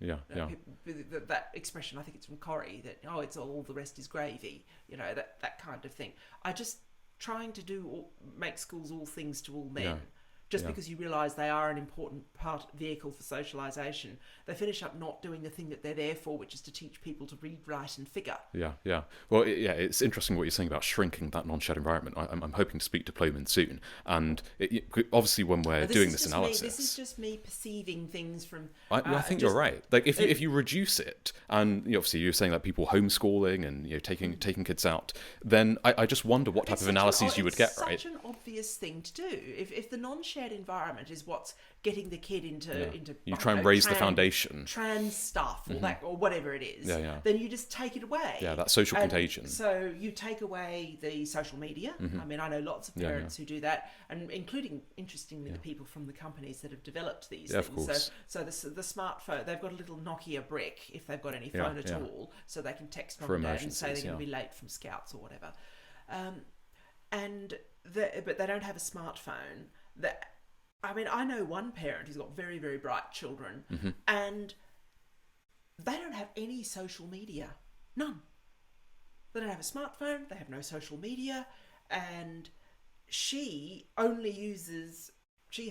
That expression, I think it's from Corrie, that it's all the rest is gravy, that kind of thing. I just trying to make schools all things to all men, because you realise they are an important vehicle for socialisation. They finish up not doing the thing that they're there for, which is to teach people to read, write and figure. Well, it's interesting what you're saying about shrinking that non-shared environment. I'm hoping to speak to Plomin soon, and obviously when we're doing this analysis, this is just me perceiving things from. I think you're right. Like if you reduce it, and obviously you're saying that people homeschooling and taking kids out, then I just wonder what type of analyses you would get. Right, it's such an obvious thing to do. If the non-shared environment is what's getting the kid into you try and raise the foundation, trans stuff or that or whatever it is, then you just take it away. That social contagion. So you take away the social media. I mean, I know lots of parents who do that, and including, interestingly, the people from the companies that have developed these things. Of course. So the smartphone, they've got a little Nokia brick, if they've got any phone at all, so they can text mum and dad and say they're going to be late from Scouts or whatever. But they don't have a smartphone. I know one parent who's got very, very bright children, and they don't have any social media. None. They don't have a smartphone, they have no social media, and she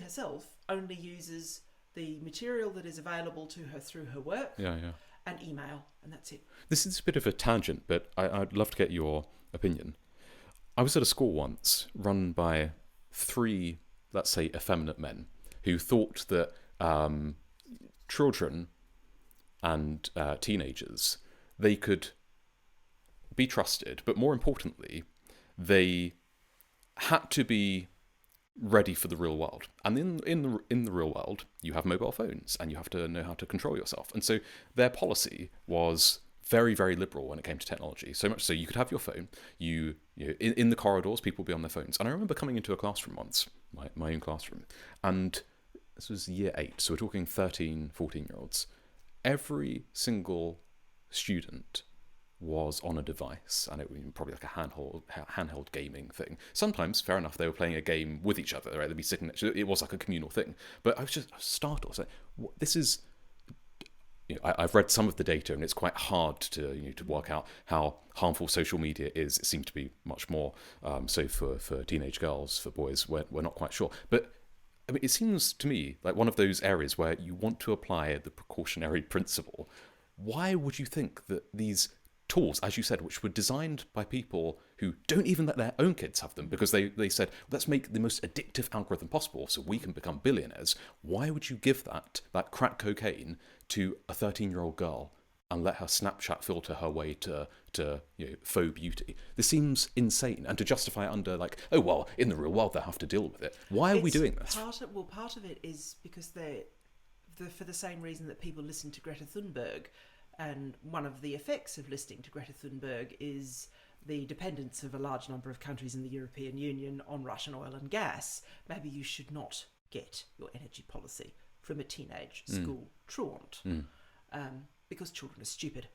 herself only uses the material that is available to her through her work and email, and that's it. This is a bit of a tangent, but I'd love to get your opinion. I was at a school once run by 3, let's say, effeminate men who thought that children and teenagers, they could be trusted, but more importantly, they had to be ready for the real world. And in the real world, you have mobile phones and you have to know how to control yourself. And so their policy was very, very liberal when it came to technology. So much so you could have your phone. In the corridors, people would be on their phones. And I remember coming into a classroom once, my own classroom, and this was year 8, so we're talking 13, 14-year-olds. Every single student was on a device, and it was probably like a handheld gaming thing. Sometimes, fair enough, they were playing a game with each other, right? They'd be sitting next to it was like a communal thing. But I was startled. I was like, this is... I've read some of the data, and it's quite hard to work out how harmful social media is. It seems to be much more so for teenage girls. For boys, we're not quite sure. But I mean, it seems to me like one of those areas where you want to apply the precautionary principle. Why would you think that these tools, as you said, which were designed by people who don't even let their own kids have them, because they said, let's make the most addictive algorithm possible so we can become billionaires. Why would you give that crack cocaine to a 13-year-old girl and let her Snapchat filter her way to faux beauty? This seems insane. And to justify it under like, oh, well, in the real world, they have to deal with it. Why are we doing this? Part of it is because for the same reason that people listen to Greta Thunberg. And one of the effects of listening to Greta Thunberg is the dependence of a large number of countries in the European Union on Russian oil and gas. Maybe you should not get your energy policy from a teenage school truant, because children are stupid.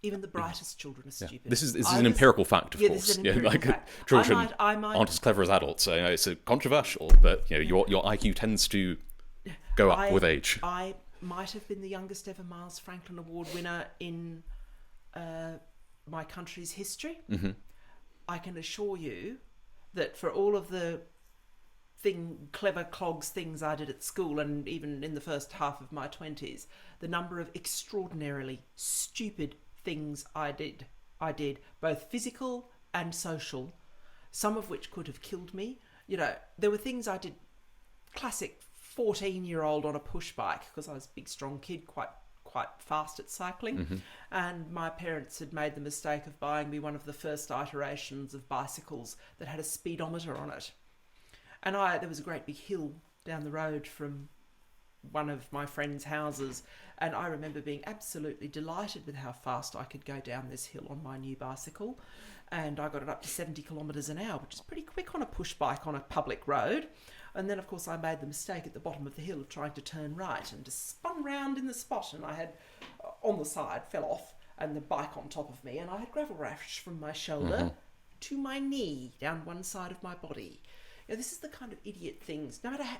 Even the brightest children are stupid. This is an empirical fact, of course. This is an empirical fact. Children aren't as clever as adults. So, it's controversial, but your IQ tends to go up with age. I might have been the youngest ever Miles Franklin Award winner in my country's history. Mm-hmm. I can assure you that for all of the clever clogs things I did at school, and even in the first half of my 20s, the number of extraordinarily stupid things I did, both physical and social, some of which could have killed me. There were things I did, classic 14-year-old on a push bike, because I was a big strong kid, quite fast at cycling. Mm-hmm. And my parents had made the mistake of buying me one of the first iterations of bicycles that had a speedometer on it. And there was a great big hill down the road from one of my friends' houses, and I remember being absolutely delighted with how fast I could go down this hill on my new bicycle. And I got it up to 70 kilometres an hour, which is pretty quick on a push bike on a public road. And then, of course, I made the mistake at the bottom of the hill of trying to turn right and just spun round in the spot. And I had, on the side, fell off, and the bike on top of me. And I had gravel rash from my shoulder to my knee down one side of my body. This is the kind of idiot things. No matter how,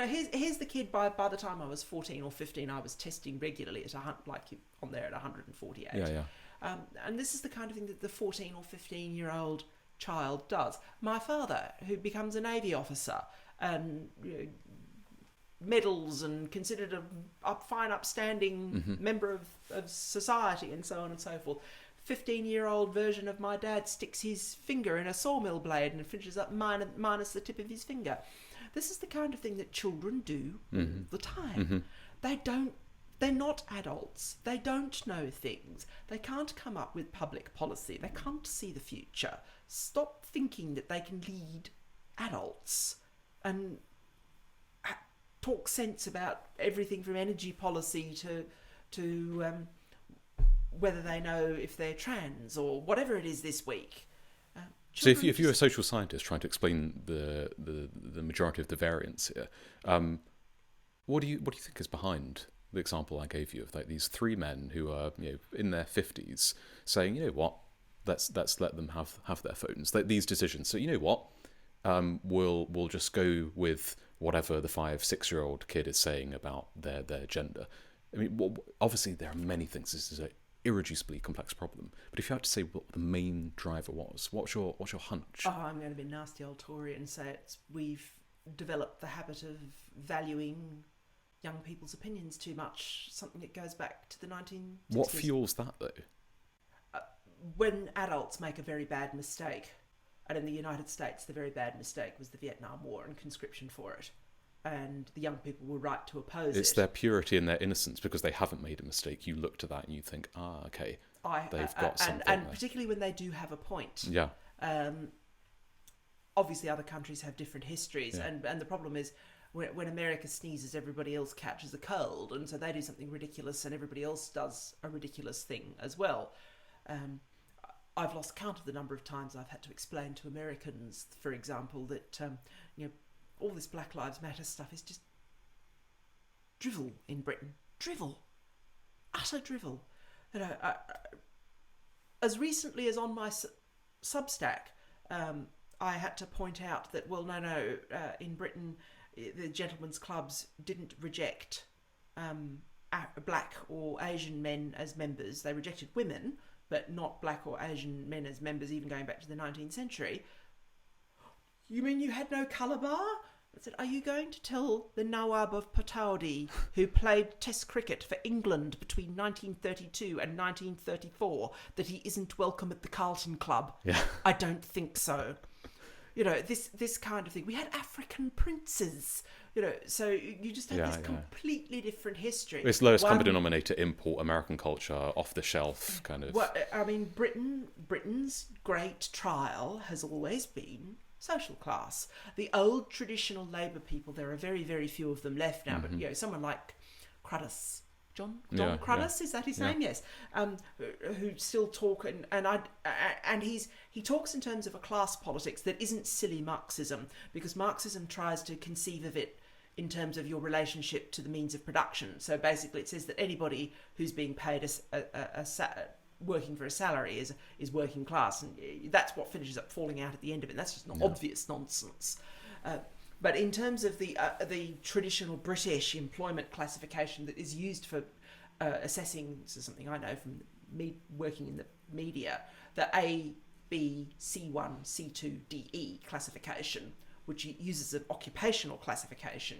here's the kid. By the time I was 14 or 15, I was testing regularly at on there at 148. Yeah. And this is the kind of thing that the 14 or 15-year-old child does. My father, who becomes a Navy officer and medals and considered a fine upstanding member of society and so on and so forth. 15-year-old version of my dad sticks his finger in a sawmill blade and finishes up minus the tip of his finger. This is the kind of thing that children do all the time. They're not adults. They don't know things. They can't come up with public policy. They can't see the future. Stop thinking that they can lead adults and talk sense about everything from energy policy to whether they know if they're trans or whatever it is this week. So if you're a social scientist trying to explain the majority of the variance here, what do you think is behind the example I gave you of like these three men who are in their 50s saying, what, let's let them have their phones, these decisions. So what, we'll just go with whatever the 5-6-year-old kid is saying about their gender. I mean, obviously there are many things. This is a irreducibly complex problem. But if you had to say what the main driver was, what's your hunch? Oh, I'm going to be nasty old Tory and say we've developed the habit of valuing young people's opinions too much, something that goes back to the 1960s. What fuels that, though? When adults make a very bad mistake, and in the United States, the very bad mistake was the Vietnam War and conscription for it. And the young people were right to oppose it. It's their purity and their innocence because they haven't made a mistake. You look to that and you think, okay, they've got something. And particularly when they do have a point. Yeah. Obviously, other countries have different histories. Yeah. And the problem is, when America sneezes, everybody else catches a cold. And so they do something ridiculous and everybody else does a ridiculous thing as well. I've lost count of the number of times I've had to explain to Americans, for example, that, all this Black Lives Matter stuff is just drivel in Britain. Drivel. Utter drivel. You know, as recently as on my Substack, I had to point out that, well, no, in Britain, the gentlemen's clubs didn't reject black or Asian men as members. They rejected women, but not black or Asian men as members, even going back to the 19th century. You mean you had no colour bar? I said, are you going to tell the Nawab of Pataudi, who played Test cricket for England between 1932 and 1934, that he isn't welcome at the Carlton Club? Yeah. I don't think so. You know, this kind of thing. We had African princes, you know, so you just have this completely different history. It's lowest common denominator, import American culture, off the shelf kind of. Well, I mean, Britain's great trial has always been social class. The old traditional Labour people, there are very, very few of them left now, but, you know, someone like Cruddas, John Cruddas, is that his name? Yes. Who still talk, and he talks in terms of a class politics that isn't silly Marxism, because Marxism tries to conceive of it in terms of your relationship to the means of production. So basically it says that anybody who's being paid working for a salary is working class, and that's what finishes up falling out at the end of it. That's just not obvious nonsense. But in terms of the traditional British employment classification that is used for assessing, this is something I know from me working in the media, the A, B, C1, C2, DE classification, which uses an occupational classification.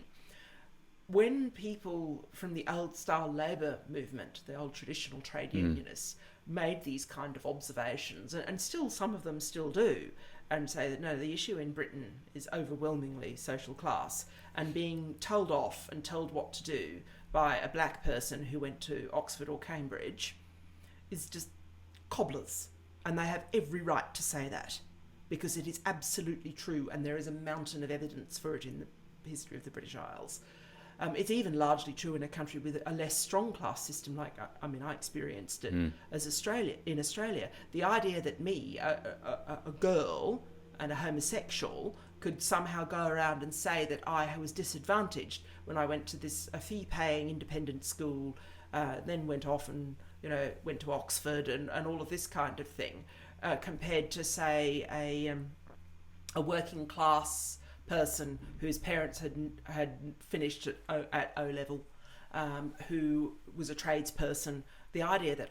When people from the old style labour movement, the old traditional trade unionists, made these kind of observations, and still some of them still do, and say that no, the issue in Britain is overwhelmingly social class, and being told off and told what to do by a black person who went to Oxford or Cambridge is just cobblers, and they have every right to say that, because it is absolutely true, and there is a mountain of evidence for it in the history of the British Isles. It's even largely true in a country with a less strong class system, like, I experienced it as in Australia. The idea that me, a girl and a homosexual, could somehow go around and say that I was disadvantaged when I went to a fee-paying independent school, then went off and, you know, went to Oxford and all of this kind of thing, compared to, say, a working class person whose parents had finished at O level, who was a tradesperson. The idea that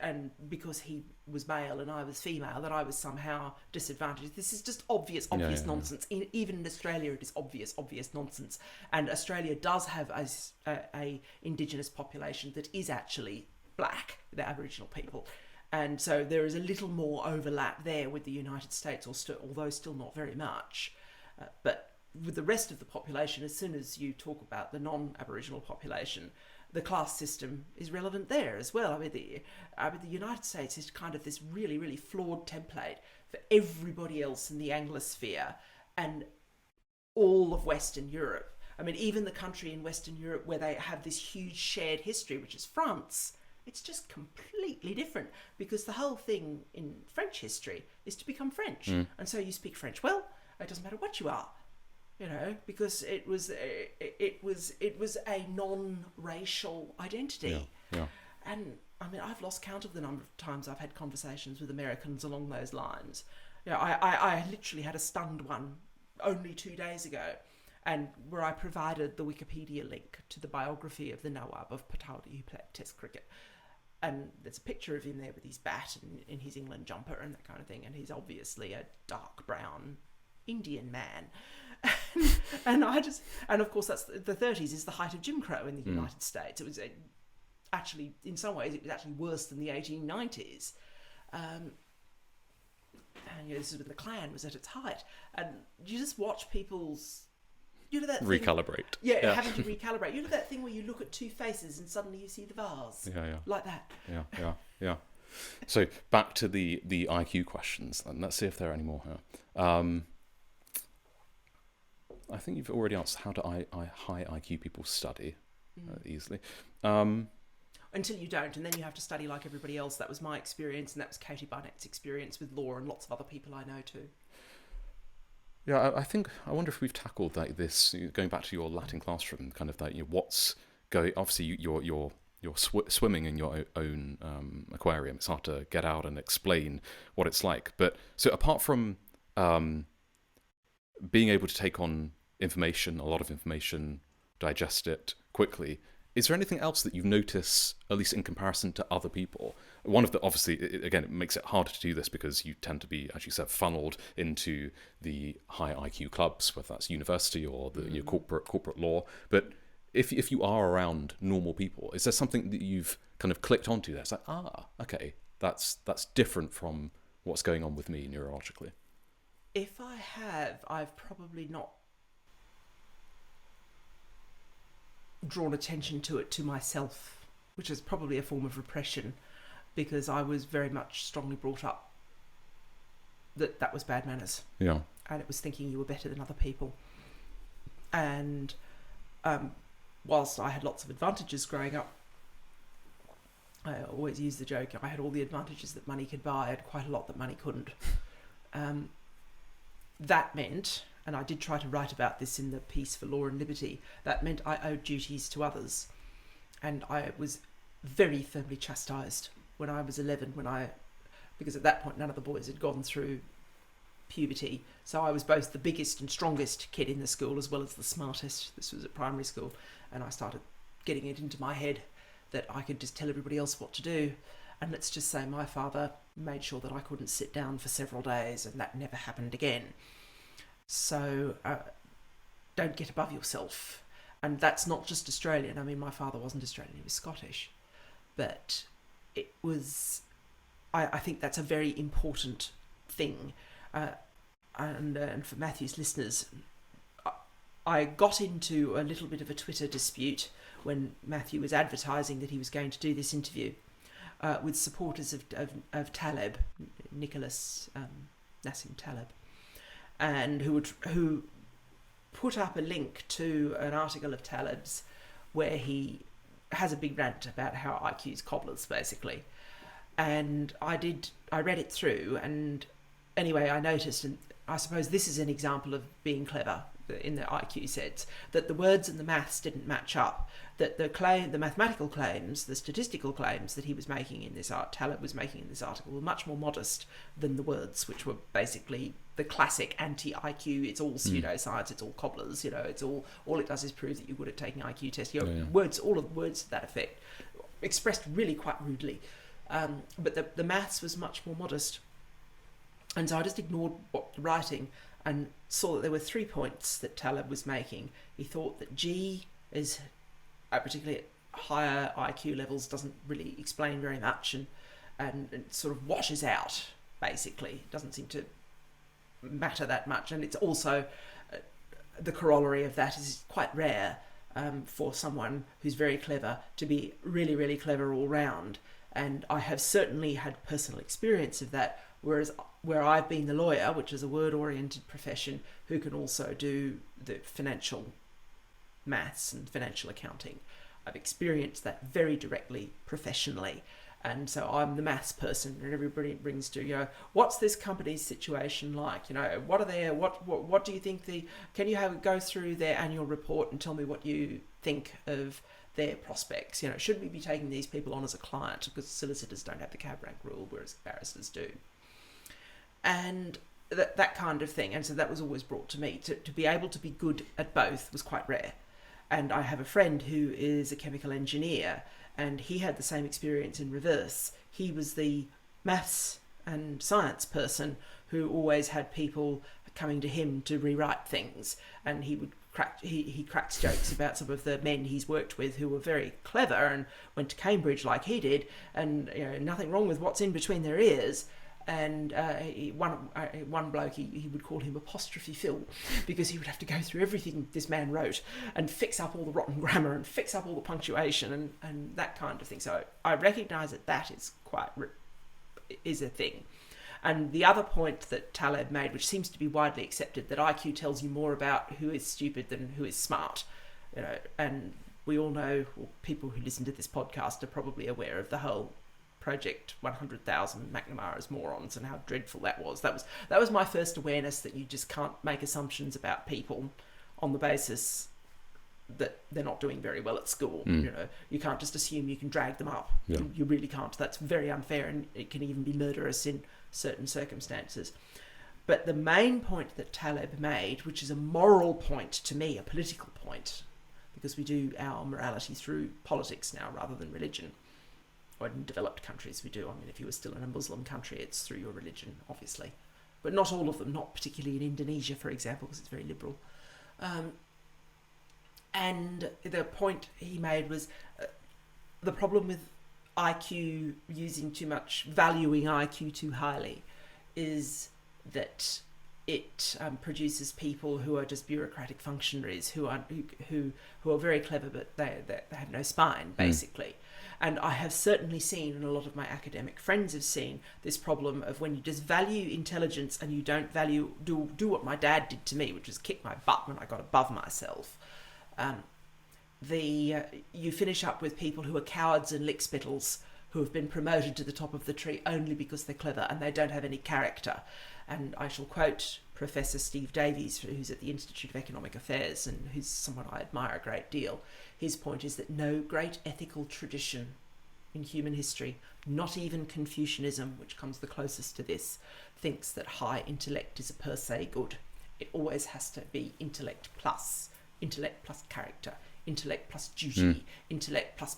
and because he was male and I was female, that I was somehow disadvantaged. This is just obvious nonsense. Even in Australia, it is obvious nonsense. And Australia does have a Indigenous population that is actually black, the Aboriginal people. And so there is a little more overlap there with the United States, although still not very much. But with the rest of the population, as soon as you talk about the non-Aboriginal population, the class system is relevant there as well. I mean, the United States is kind of this really, really flawed template for everybody else in the Anglosphere and all of Western Europe. I mean, even the country in Western Europe where they have this huge shared history, which is France, it's just completely different, because the whole thing in French history is to become French. And so you speak French well. It doesn't matter what you are, you know, because it was a non-racial identity. Yeah. And I mean, I've lost count of the number of times I've had conversations with Americans along those lines. You know, I literally had a stunned one only 2 days ago, and where I provided the Wikipedia link to the biography of the Nawab of Pataudi who played Test cricket. And there's a picture of him there with his bat in his England jumper and that kind of thing, and he's obviously a dark brown Indian man. and of course that's the 30s is the height of Jim Crow in the United States. It was actually, in some ways, it was actually worse than the 1890s. And you know, this is when the Klan was at its height. And you just watch people's, you know, that thing, recalibrate. Yeah, having to recalibrate. You know that thing where you look at two faces and suddenly you see the vase. Yeah. Like that. Yeah. So back to the IQ questions, and let's see if there are any more here. I think you've already answered, how do high IQ people study easily? Until you don't, and then you have to study like everybody else. That was my experience, and that was Katie Barnett's experience with law, and lots of other people I know too. Yeah, I wonder if we've tackled this, going back to your Latin classroom, kind of that, you know, what's going, obviously you're you're swimming in your own aquarium. It's hard to get out and explain what it's like. But so apart from being able to take on information, a lot of information, digest it quickly, is there anything else that you notice, at least in comparison to other people? One of the, obviously, again, it makes it harder to do this because you tend to be, as you said, funneled into the high IQ clubs, whether that's university or your corporate law. But if you are around normal people, is there something that you've kind of clicked onto that's like, okay, that's different from what's going on with me neurologically? If I have, I've probably not drawn attention to it to myself, which is probably a form of repression, because I was very much strongly brought up that was bad manners. Yeah. And it was thinking you were better than other people. And whilst I had lots of advantages growing up, I always use the joke, I had all the advantages that money could buy and quite a lot that money couldn't. That meant, and I did try to write about this in the piece for Law and Liberty, that meant I owed duties to others. And I was very firmly chastised when I was 11, because at that point none of the boys had gone through puberty. So I was both the biggest and strongest kid in the school as well as the smartest. This was at primary school. And I started getting it into my head that I could just tell everybody else what to do. And let's just say my father made sure that I couldn't sit down for several days, and that never happened again. So don't get above yourself. And that's not just Australian. I mean, my father wasn't Australian, he was Scottish. But it was, I think that's a very important thing. And for Matthew's listeners, I got into a little bit of a Twitter dispute when Matthew was advertising that he was going to do this interview with supporters of Taleb, Nicholas Nassim Taleb, and who put up a link to an article of Taleb's where he has a big rant about how IQ's cobblers, basically. And I read it through, and anyway, I noticed, and I suppose this is an example of being clever in the IQ sets, that the words and the maths didn't match up, that the mathematical claims, the statistical claims that he was making in this Taleb was making in this article were much more modest than the words, which were basically the classic anti-IQ, it's all pseudoscience, it's all cobblers, it's all it does is prove that you're good at taking IQ tests. Words, all of the words to that effect, expressed really quite rudely. But the maths was much more modest. And so I just ignored what the writing and saw that there were 3 points that Taleb was making. He thought that G is, particularly at higher IQ levels, doesn't really explain very much and it sort of washes out, basically. It doesn't seem to matter that much. And it's also, the corollary of that is quite rare for someone who's very clever to be really, really clever all round. And I have certainly had personal experience of that, whereas where I've been the lawyer, which is a word-oriented profession, who can also do the financial maths and financial accounting, I've experienced that very directly professionally. And so I'm the maths person, and everybody brings to, what's this company's situation like? What are their, what do you think can you go through their annual report and tell me what you think of their prospects? Should we be taking these people on as a client? Because solicitors don't have the cab rank rule, whereas barristers do. And that kind of thing. And so that was always brought to me. To be able to be good at both was quite rare. And I have a friend who is a chemical engineer, and he had the same experience in reverse. He was the maths and science person who always had people coming to him to rewrite things, and he would he cracks jokes about some of the men he's worked with who were very clever and went to Cambridge like he did, and nothing wrong with what's in between their ears. And one bloke, he would call him Apostrophe Phil, because he would have to go through everything this man wrote and fix up all the rotten grammar and fix up all the punctuation and that kind of thing. So I recognise that is is a thing. And the other point that Taleb made, which seems to be widely accepted, that IQ tells you more about who is stupid than who is smart. And we all know, or people who listen to this podcast are probably aware of the whole Project 100,000 McNamara's morons and how dreadful that was. That was my first awareness that you just can't make assumptions about people on the basis that they're not doing very well at school. Mm. You know, you can't just assume you can drag them up. Yeah. You really can't. That's very unfair, and it can even be murderous in certain circumstances. But the main point that Taleb made, which is a moral point to me, a political point, because we do our morality through politics now rather than religion, or in developed countries we do. I mean, if you were still in a Muslim country, it's through your religion, obviously. But not all of them, not particularly in Indonesia, for example, because it's very liberal. And the point he made was the problem with IQ using too much, valuing IQ too highly, is that it produces people who are just bureaucratic functionaries who are very clever, but they have no spine, basically. And I have certainly seen, and a lot of my academic friends have seen, this problem of when you just value intelligence and you don't do what my dad did to me, which was kick my butt when I got above myself. You finish up with people who are cowards and lickspittles who have been promoted to the top of the tree only because they're clever and they don't have any character. And I shall quote Professor Steve Davies, who's at the Institute of Economic Affairs and who's someone I admire a great deal. His point is that no great ethical tradition in human history, not even Confucianism, which comes the closest to this, thinks that high intellect is a per se good. It always has to be intellect plus character, intellect plus duty, intellect plus,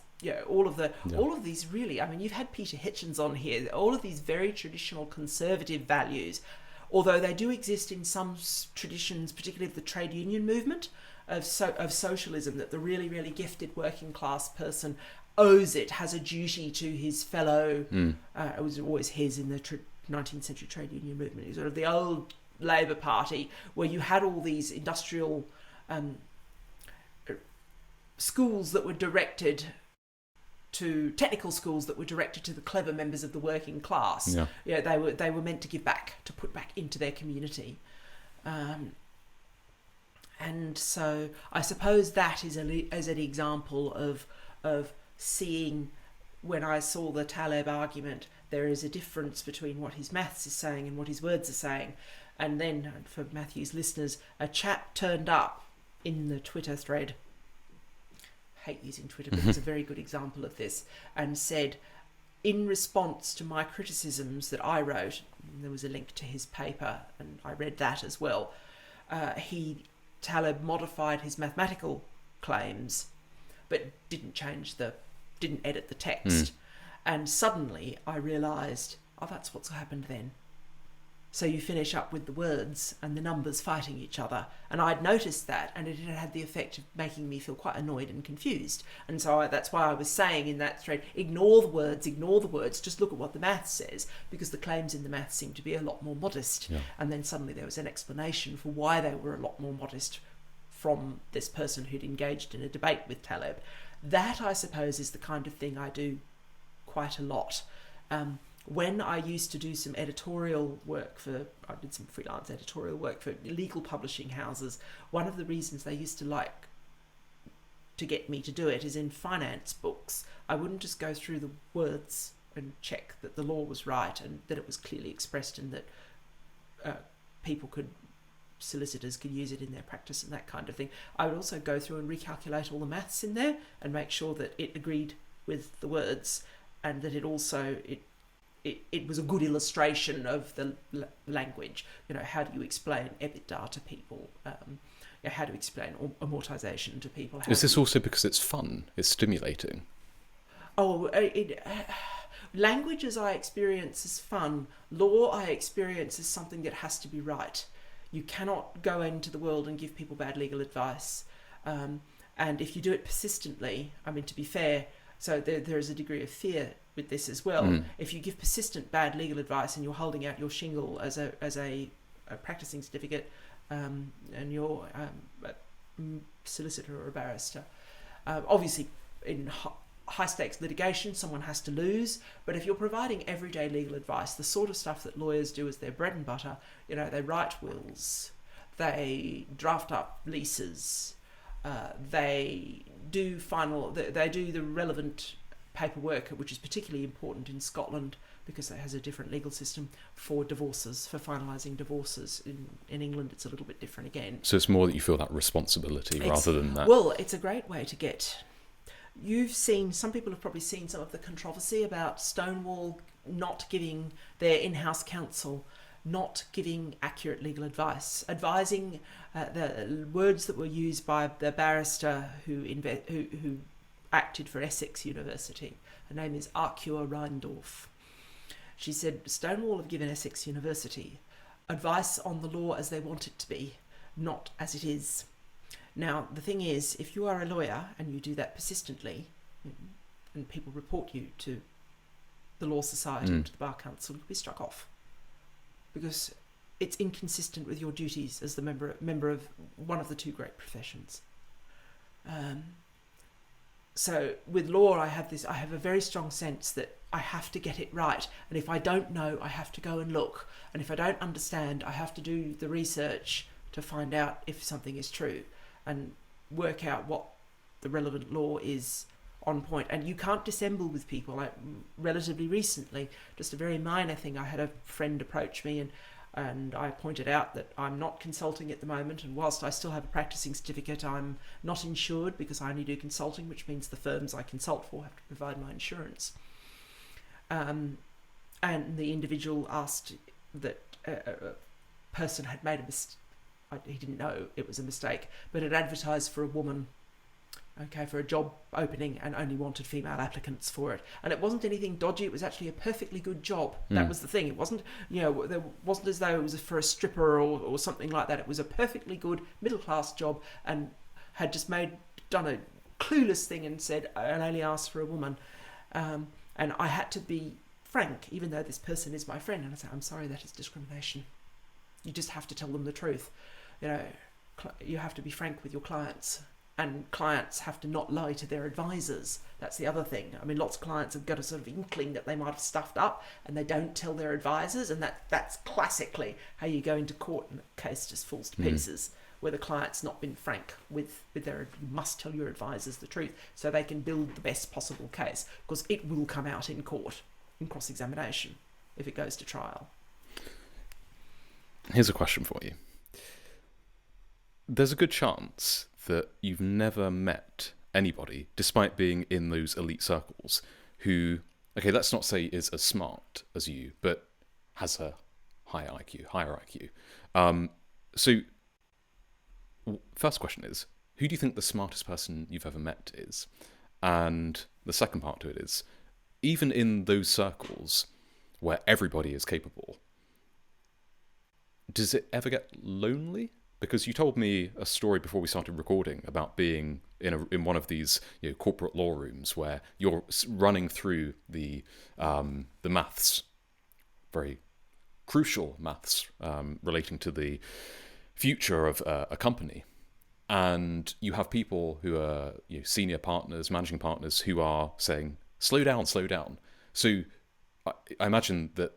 all of these really, I mean, you've had Peter Hitchens on here, all of these very traditional conservative values, although they do exist in some traditions, particularly of the trade union movement, of socialism, that the really, really gifted working class person has a duty to his fellow, it was always his in the 19th century trade union movement. It was sort of the old Labour Party, where you had all these industrial schools that were directed to technical schools that were directed to the clever members of the working class. They were meant to give back, to put back into their community, and so I suppose that is an example of seeing, when I saw the Taleb argument, there is a difference between what his maths is saying and what his words are saying. And then, for Matthew's listeners, a chap turned up in the Twitter thread, hate using Twitter, but it's a very good example of this, and said, in response to my criticisms that I wrote, and there was a link to his paper, and I read that as well, Taleb modified his mathematical claims, but didn't edit the text. And suddenly I realised, that's what's happened then. So you finish up with the words and the numbers fighting each other. And I'd noticed that, and it had the effect of making me feel quite annoyed and confused. And so that's why I was saying in that thread, ignore the words, just look at what the math says, because the claims in the math seem to be a lot more modest. And then suddenly there was an explanation for why they were a lot more modest from this person who'd engaged in a debate with Taleb. That, I suppose, is the kind of thing I do quite a lot. When I used to do some editorial work I did some freelance editorial work for legal publishing houses, one of the reasons they used to like to get me to do it is in finance books. I wouldn't just go through the words and check that the law was right and that it was clearly expressed and that solicitors could use it in their practice and that kind of thing. I would also go through and recalculate all the maths in there and make sure that it agreed with the words, and that it also it was a good illustration of the language. How do you explain EBITDA to people? How do you explain amortization to people? Is this also because it's fun? It's stimulating? Language, as I experience, is fun. Law, I experience, is something that has to be right. You cannot go into the world and give people bad legal advice. And if you do it persistently, I mean, to be fair, so there is a degree of fear with this as well. If you give persistent bad legal advice and you're holding out your shingle as a practicing certificate, and you're a solicitor or a barrister, obviously in high stakes litigation, someone has to lose. But if you're providing everyday legal advice, the sort of stuff that lawyers do as their bread and butter, they write wills, they draft up leases, they do the relevant paperwork, which is particularly important in Scotland because it has a different legal system for divorces, for finalising divorces. In England, it's a little bit different again. So it's more that you feel that responsibility rather than that. Well, it's a great way to get... some people have probably seen some of the controversy about Stonewall not giving their in-house counsel, not giving accurate legal advice, advising the words that were used by the barrister who acted for Essex University. Her name is Arcua Reindorf. She said, Stonewall have given Essex University advice on the law as they want it to be, not as it is. Now, the thing is, if you are a lawyer and you do that persistently, and people report you to the Law Society and to the Bar Council, you'll be struck off. Because it's inconsistent with your duties as the member of one of the two great professions. So with law, I have a very strong sense that I have to get it right. And if I don't know, I have to go and look. And if I don't understand, I have to do the research to find out if something is true and work out what the relevant law is on point. And you can't dissemble with people. Like relatively recently, just a very minor thing, I had a friend approach me and I pointed out that I'm not consulting at the moment, and whilst I still have a practicing certificate, I'm not insured because I only do consulting, which means the firms I consult for have to provide my insurance. And the individual asked that a person had made a mistake. He didn't know it was a mistake, but had advertised for a woman, for a job opening, and only wanted female applicants for it. And it wasn't anything dodgy. It was actually a perfectly good job. That was the thing. It wasn't, there wasn't as though it was for a stripper or something like that. It was a perfectly good middle-class job, and had just done a clueless thing and said, I only asked for a woman. And I had to be frank, even though this person is my friend. And I said, I'm sorry, that is discrimination. You just have to tell them the truth. You have to be frank with your clients. And clients have to not lie to their advisors. That's the other thing. I mean, lots of clients have got a sort of inkling that they might have stuffed up and they don't tell their advisors, and that's classically how you go into court and the case just falls to pieces, where the client's not been frank with their... You must tell your advisors the truth so they can build the best possible case, because it will come out in court, in cross-examination, if it goes to trial. Here's a question for you. There's a good chance that you've never met anybody, despite being in those elite circles, who, let's not say is as smart as you, but has a higher IQ. So, first question is, who do you think the smartest person you've ever met is? And the second part to it is, even in those circles where everybody is capable, does it ever get lonely? Because you told me a story before we started recording about being in one of these corporate law rooms where you're running through the maths, very crucial maths relating to the future of a company, and you have people who are senior partners, managing partners, who are saying, "Slow down, slow down." So I imagine that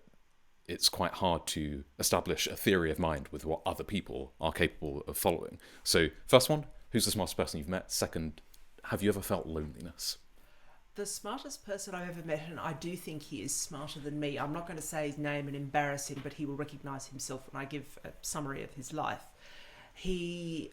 it's quite hard to establish a theory of mind with what other people are capable of following. So, first one, who's the smartest person you've met? Second, have you ever felt loneliness? The smartest person I've ever met, and I do think he is smarter than me. I'm not going to say his name and embarrass him, but he will recognise himself when I give a summary of his life. He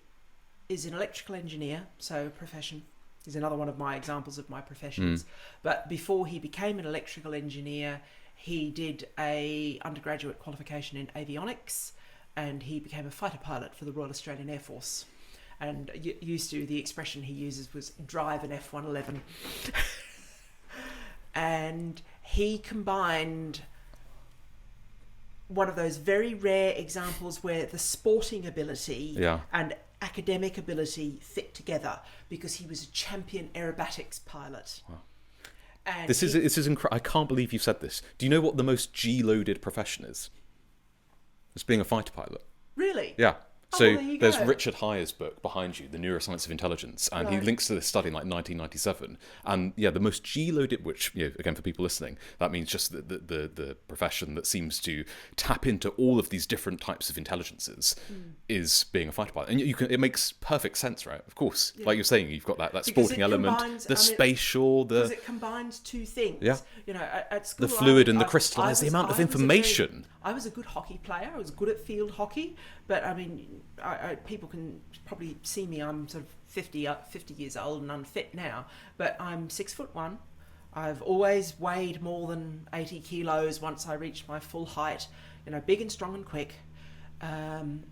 is an electrical engineer, so profession. He's another one of my examples of my professions. But before he became an electrical engineer, he did a undergraduate qualification in avionics, and he became a fighter pilot for the Royal Australian Air Force. And the expression he uses was drive an F-111. And he combined one of those very rare examples where the sporting ability and academic ability fit together, because he was a champion aerobatics pilot. Wow. And this is incredible. I can't believe you said this. Do you know what the most G-loaded profession is? It's being a fighter pilot. Really? Yeah. So there you there's go. Richard Heyer's book behind you, The Neuroscience of Intelligence, and he Right. links to this study in like 1997. And yeah, the most G-loaded, which, again, for people listening, that means just the profession that seems to tap into all of these different types of intelligences is being a fighter pilot. And it makes perfect sense, right? Of course. Like you're saying, you've got that Because sporting it element, combines- the I mean, spatial, Because the it combines two things. Yeah. At school, the fluid and the I crystallized, the was- amount of I was a very- information. I was a good hockey player. I was good at field hockey. But, I mean, people can probably see me. I'm sort of 50 years old and unfit now. But I'm 6'1". I've always weighed more than 80 kilos once I reached my full height. Big and strong and quick. And,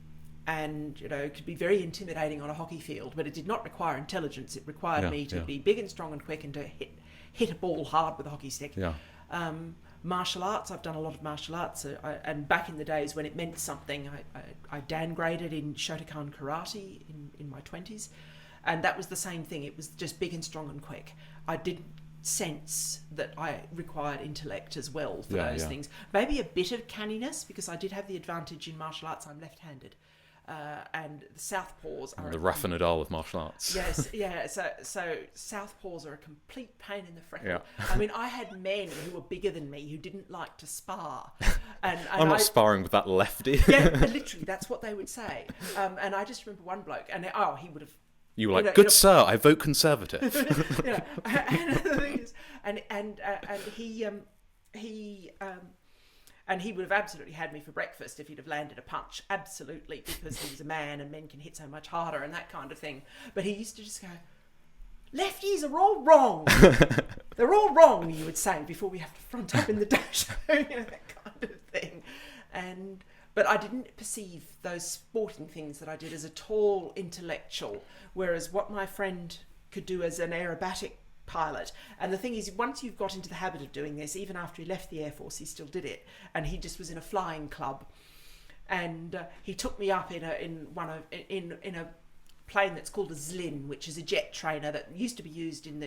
it could be very intimidating on a hockey field. But it did not require intelligence. It required me to be big and strong and quick and to hit a ball hard with a hockey stick. Yeah. Martial arts, I've done a lot of martial arts, and back in the days when it meant something, I downgraded in Shotokan karate in my 20s, and that was the same thing. It was just big and strong and quick. I didn't sense that I required intellect as well for those things. Maybe a bit of canniness, because I did have the advantage in martial arts. I'm left-handed. And the southpaws are... The Rafa Nadal of martial arts. Yes, yeah. So southpaws are a complete pain in the freckle. Yeah. I mean, I had men who were bigger than me who didn't like to spar. And I'm not sparring with that lefty. Yeah, literally, that's what they would say. And I just remember one bloke, and he would have... You were like, good sir, I vote Conservative. And the thing is, and he would have absolutely had me for breakfast if he'd have landed a punch. Absolutely, because he was a man and men can hit so much harder and that kind of thing. But he used to just go, lefties are all wrong. They're all wrong, you would say, before we have to front up in the dash, that kind of thing. But I didn't perceive those sporting things that I did as at all intellectual, whereas what my friend could do as an aerobatic pilot. And the thing is, once you've got into the habit of doing this, even after he left the Air Force, he still did it. And he just was in a flying club. And he took me up in a plane that's called a Zlin, which is a jet trainer that used to be used in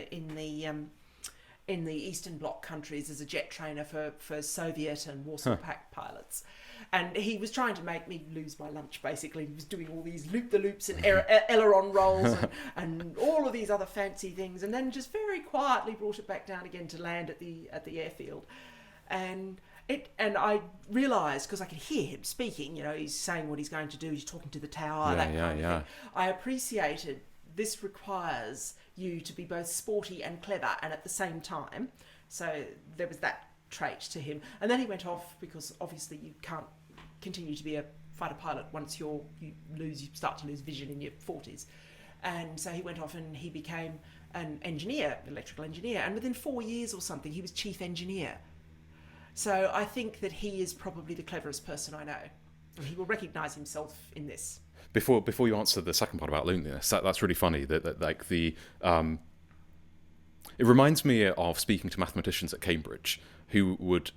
the Eastern Bloc countries as a jet trainer for Soviet and Warsaw Pact pilots. And he was trying to make me lose my lunch, basically. He was doing all these loop-the-loops and aileron rolls and all of these other fancy things, and then just very quietly brought it back down again to land at the airfield. And I realised, because I could hear him speaking, he's saying what he's going to do, he's talking to the tower, that kind of thing. I appreciated this requires you to be both sporty and clever, and at the same time. So there was that trait to him. And then he went off, because obviously you can't continue to be a fighter pilot once you start to lose vision in your 40s. And so he went off and he became an engineer, electrical engineer, and within 4 years or something he was chief engineer. So I think that he is probably the cleverest person I know, and he will recognise himself in this. Before you answer the second part about loneliness, that's really funny. That like the it reminds me of speaking to mathematicians at Cambridge who would,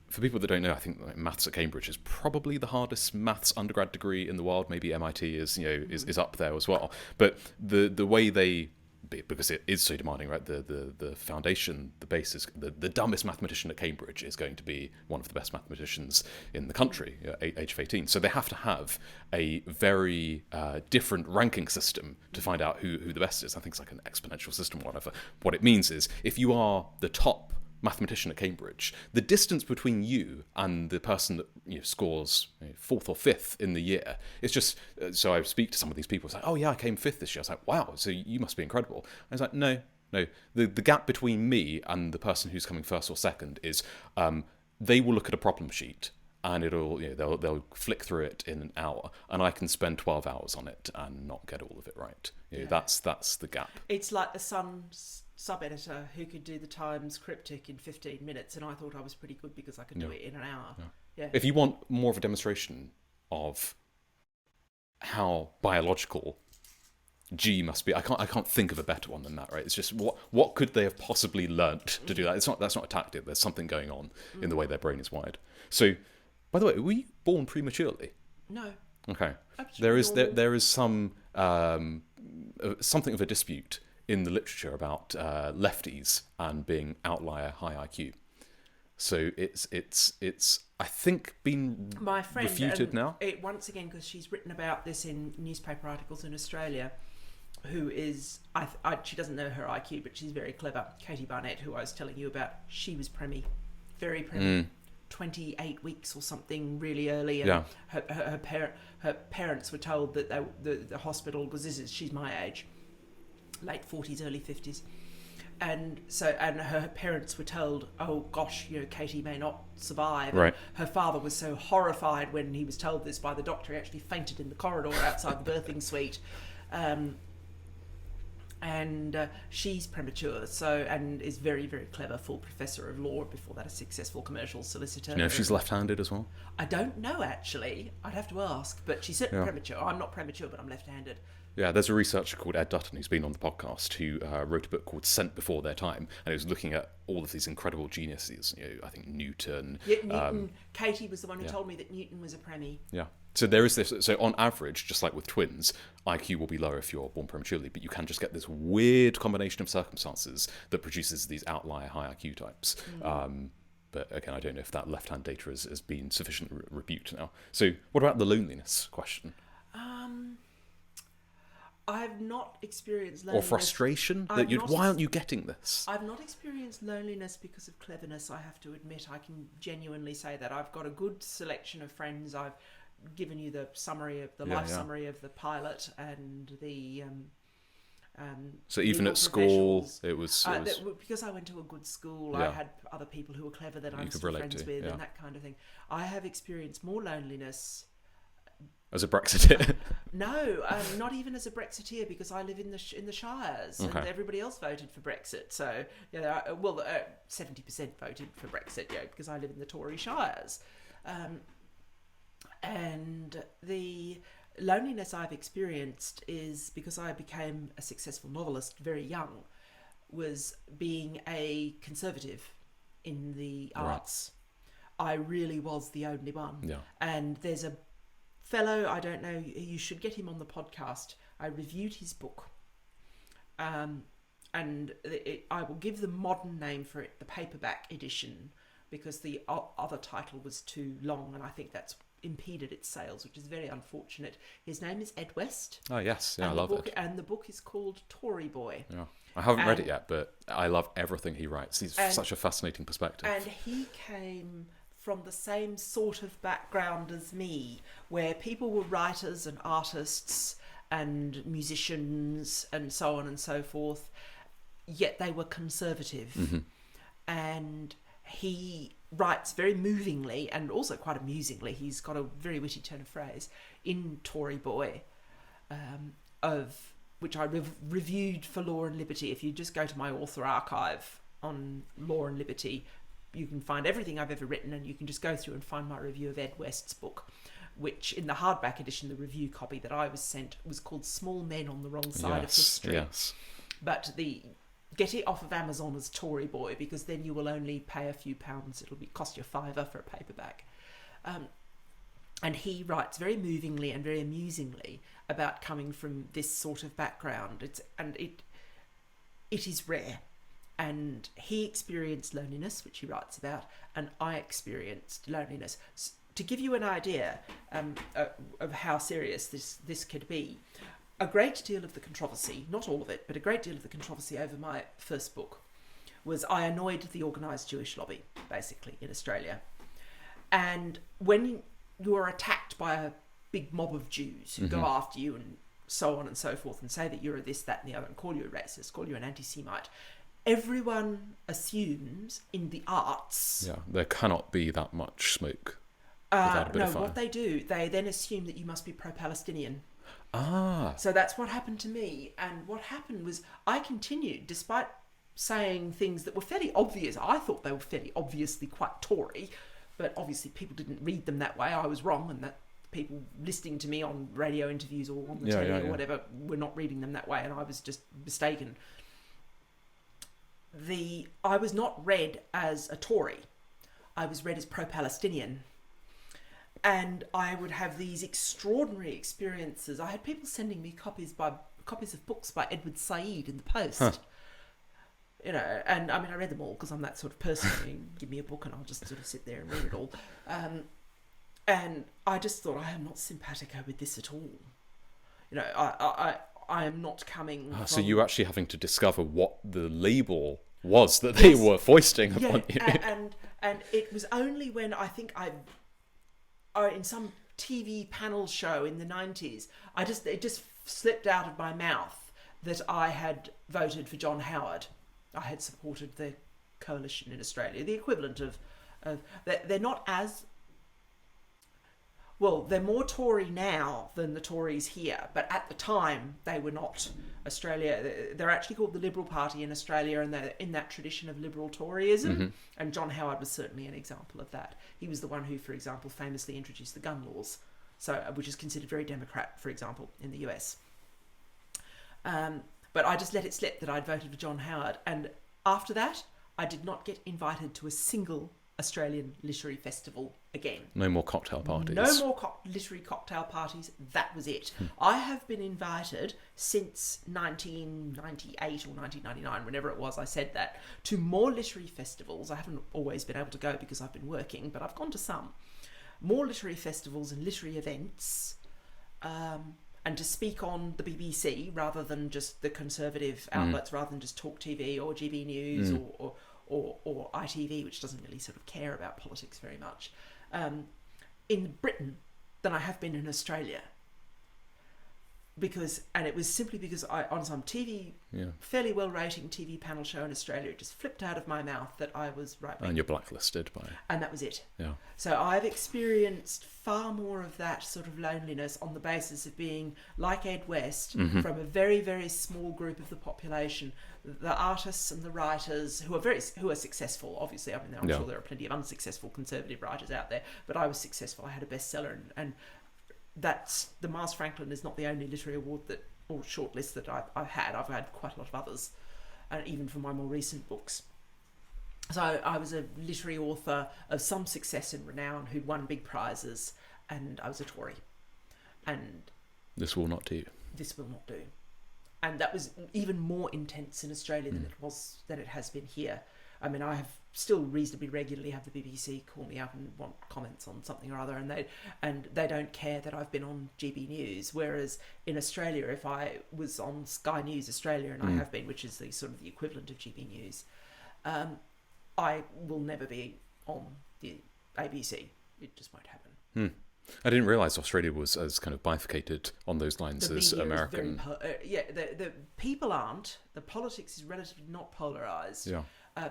for people that don't know, I think like, maths at Cambridge is probably the hardest maths undergrad degree in the world. Maybe MIT is is up there as well. But the way they, because it is so demanding, right? The foundation, the basis, the dumbest mathematician at Cambridge is going to be one of the best mathematicians in the country, age of 18. So they have to have a very different ranking system to find out who the best is. I think it's like an exponential system or whatever. What it means is, if you are the top mathematician at Cambridge, the distance between you and the person that scores fourth or fifth in the year, it's just, so I speak to some of these people, it's like, oh yeah, I came fifth this year. I was like, wow, so you must be incredible. I was like, no, the gap between me and the person who's coming first or second is they will look at a problem sheet and it'll they'll flick through it in an hour, and I can spend 12 hours on it and not get all of it right. That's the gap. It's like the Sun's sub-editor who could do the Times cryptic in 15 minutes, and I thought I was pretty good because I could do it in an hour. Yeah. If you want more of a demonstration of how biological G must be, I can't think of a better one than that, right? It's just what could they have possibly learnt to do that? That's not a tactic. There's something going on in the way their brain is wired. So, by the way, were you born prematurely? No. Okay. Absolutely There is some something of a dispute in the literature about lefties and being outlier high IQ. So it's I think been My friend, refuted and now. it, once again, because she's written about this in newspaper articles in Australia, who is, she doesn't know her IQ, but she's very clever. Katie Barnett, who I was telling you about, she was preemie, very preemie, 28 weeks or something, really early. And her parents were told that the hospital, because she's my age, late 40s, early 50s. And her parents were told, oh gosh, Katie may not survive. Right. And her father was so horrified when he was told this by the doctor, he actually fainted in the corridor outside the birthing suite. And she's premature, and is very, very clever, full professor of law, before that a successful commercial solicitor. Do you know if she's left-handed as well? I don't know, actually. I'd have to ask, but she's certainly premature. I'm not premature, but I'm left-handed. Yeah, there's a researcher called Ed Dutton who's been on the podcast who wrote a book called Sent Before Their Time, and he was looking at all of these incredible geniuses. I think Newton. Yeah, Newton. Katie was the one who told me that Newton was a preemie. Yeah. So there is this. So on average, just like with twins, IQ will be lower if you're born prematurely, but you can just get this weird combination of circumstances that produces these outlier high IQ types. But again, I don't know if that left-hand data has been sufficiently rebuked now. So what about the loneliness question? I've not experienced loneliness. Or frustration? Why aren't you getting this? I've not experienced loneliness because of cleverness, I have to admit. I can genuinely say that. I've got a good selection of friends. I've given you the summary of summary of the pilot and the so even at school it was because I went to a good school. Yeah. I had other people who were clever that I'm still friends with, and that kind of thing. I have experienced more loneliness as a Brexiteer. No, not even as a Brexiteer, because I live in the Shires, and everybody else voted for Brexit. So 70% voted for Brexit, because I live in the Tory Shires. And the loneliness I've experienced is because I became a successful novelist very young, was being a conservative in the arts. I really was the only one. Yeah. And there's a fellow, I don't know, you should get him on the podcast. I reviewed his book. And I will give the modern name for it, the paperback edition, because the other title was too long, and I think that's impeded its sales, which is very unfortunate. His name is Ed West. Oh yes, I love it. And the book is called Tory Boy. Yeah, I haven't read it yet, but I love everything he writes. He's such a fascinating perspective. And he came from the same sort of background as me, where people were writers and artists and musicians and so on and so forth, yet they were conservative. Mm-hmm. And he writes very movingly and also quite amusingly. He's got a very witty turn of phrase in Tory Boy, of which I reviewed for Law and Liberty. If you just go to my author archive on Law and Liberty, you can find everything I've ever written, and you can just go through and find my review of Ed West's book, which in the hardback edition, the review copy that I was sent, was called Small Men on the Wrong Side of History. Yes. But get it off of Amazon as Tory Boy, because then you will only pay a few pounds. It'll cost you $5 for a paperback. And he writes very movingly and very amusingly about coming from this sort of background. It is rare. And he experienced loneliness, which he writes about, and I experienced loneliness. To give you an idea of how serious this could be, a great deal of the controversy, not all of it, but a great deal of the controversy over my first book was I annoyed the organised Jewish lobby, basically, in Australia. And when you are attacked by a big mob of Jews who go after you and so on and so forth, and say that you're a this, that and the other, and call you a racist, call you an anti-Semite, everyone assumes in the arts... Yeah, there cannot be that much smoke without a bit of fire. What they do, they then assume that you must be pro-Palestinian. Ah. So that's what happened to me. And what happened was I continued, despite saying things that were fairly obvious. I thought they were fairly obviously quite Tory, but obviously people didn't read them that way. I was wrong, and that people listening to me on radio interviews or on the telly or whatever were not reading them that way, and I was just mistaken. I was not read as a Tory. I was read as pro-Palestinian. And I would have these extraordinary experiences. I had people sending me copies of books by Edward Said in the post. And I mean, I read them all because I'm that sort of person. You give me a book and I'll just sort of sit there and read it all. And I just thought, I am not simpatico with this at all. I am not coming from... So you actually having to discover what the label was that they were foisting upon you. And it was only when I think in some TV panel show in the 90s, it just slipped out of my mouth that I had voted for John Howard. I had supported the coalition in Australia, the equivalent of they're not as... Well, they're more Tory now than the Tories here, but at the time they were not. They're actually called the Liberal Party in Australia, and they're in that tradition of liberal Toryism. And John Howard was certainly an example of that. He was the one who, for example, famously introduced the gun laws, which is considered very Democrat, for example, in the US. But I just let it slip that I'd voted for John Howard, and after that, I did not get invited to a single Australian literary festival again. No more cocktail parties. No more literary cocktail parties. That was it. I have been invited since 1998 or 1999, whenever it was I said that, to more literary festivals. I haven't always been able to go because I've been working, but I've gone to some. More literary festivals and literary events, and to speak on the BBC rather than just the conservative outlets, rather than just Talk TV or GB News or ITV, which doesn't really sort of care about politics very much, in Britain than I have been in Australia. And it was simply because on some TV, fairly well-rating TV panel show in Australia, it just flipped out of my mouth that I was right-wing. And you're blacklisted by... And that was it. Yeah. So I've experienced far more of that sort of loneliness on the basis of being, like Ed West, from a very, very small group of the population, the artists and the writers who are successful. Obviously, I mean, I'm sure there are plenty of unsuccessful conservative writers out there, but I was successful. I had a bestseller, and that's the Mars Franklin is not the only literary award or shortlist that I've had. I've had quite a lot of others, and even for my more recent books. So I was a literary author of some success and renown who'd won big prizes, and I was a Tory. And this will not do. This will not do. And that was even more intense in Australia than it has been here. I mean, I have still reasonably regularly have the BBC call me up and want comments on something or other, and they don't care that I've been on GB News. Whereas in Australia, if I was on Sky News Australia, and I have been, which is the sort of the equivalent of GB News, I will never be on the ABC. It just won't happen. I didn't realise Australia was as kind of bifurcated on those lines as American. The people aren't. The politics is relatively not polarised. Yeah.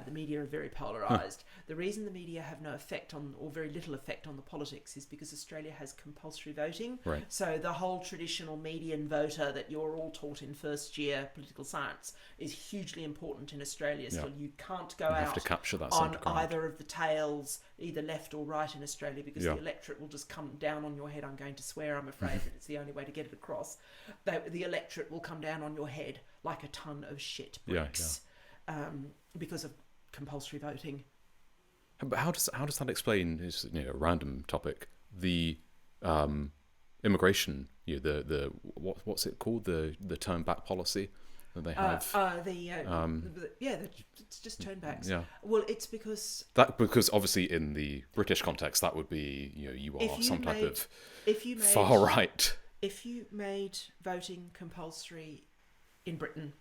The media are very polarised. The reason the media have no effect on, or very little effect on the politics, is because Australia has compulsory voting. Right. So the whole traditional median voter that you're all taught in first year political science is hugely important in Australia. So you can't go out to capture that on either of the tails, either left or right in Australia, because the electorate will just come down on your head. I'm going to swear, I'm afraid, that it's the only way to get it across. The electorate will come down on your head like a ton of shit bricks. Because of compulsory voting. But how does that explain? Is a random topic. The immigration. The what's it called? The turn back policy that they have. It's just turnbacks. Yeah. Well, it's because obviously in the British context that would be you are some type of far right. If you made voting compulsory in Britain,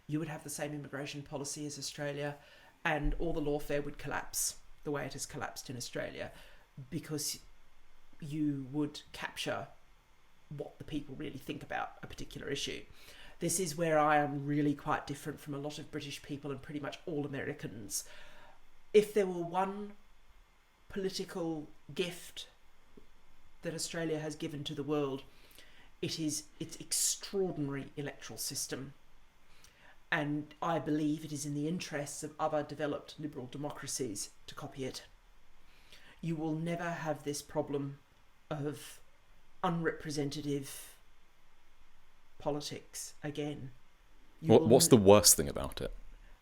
you would have the same immigration policy as Australia, and all the lawfare would collapse the way it has collapsed in Australia, because you would capture what the people really think about a particular issue. This is where I am really quite different from a lot of British people and pretty much all Americans. If there were one political gift that Australia has given to the world, it is its extraordinary electoral system. And I believe it is in the interests of other developed liberal democracies to copy it. You will never have this problem of unrepresentative politics again. What's the worst thing about it?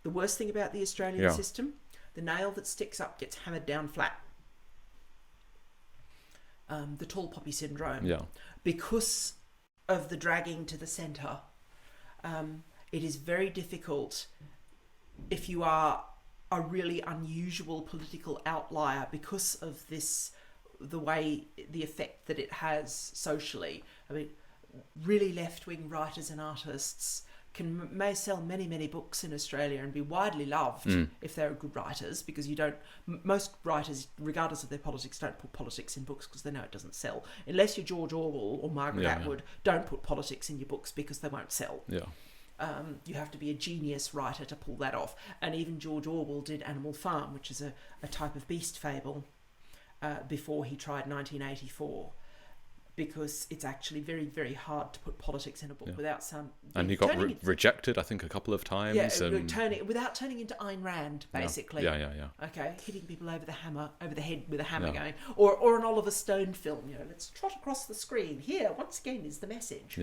The worst thing about the Australian system? The nail that sticks up gets hammered down flat. The tall poppy syndrome. Yeah. Because of the dragging to the centre, it is very difficult if you are a really unusual political outlier because of the effect that it has socially. I mean, really left-wing writers and artists may sell many books in Australia and be widely loved if they're good writers, because most writers, regardless of their politics, don't put politics in books because they know it doesn't sell. Unless you're George Orwell or Margaret Atwood, don't put politics in your books because they won't sell. You have to be a genius writer to pull that off. And even George Orwell did Animal Farm, which is a type of beast fable, before he tried 1984. Because it's actually very hard to put politics in a book without some... And he got rejected, I think, a couple of times. Without turning into Ayn Rand, basically. Yeah. Okay, hitting people over the head with a hammer going. Or an Oliver Stone film, let's trot across the screen. Here, once again, is the message.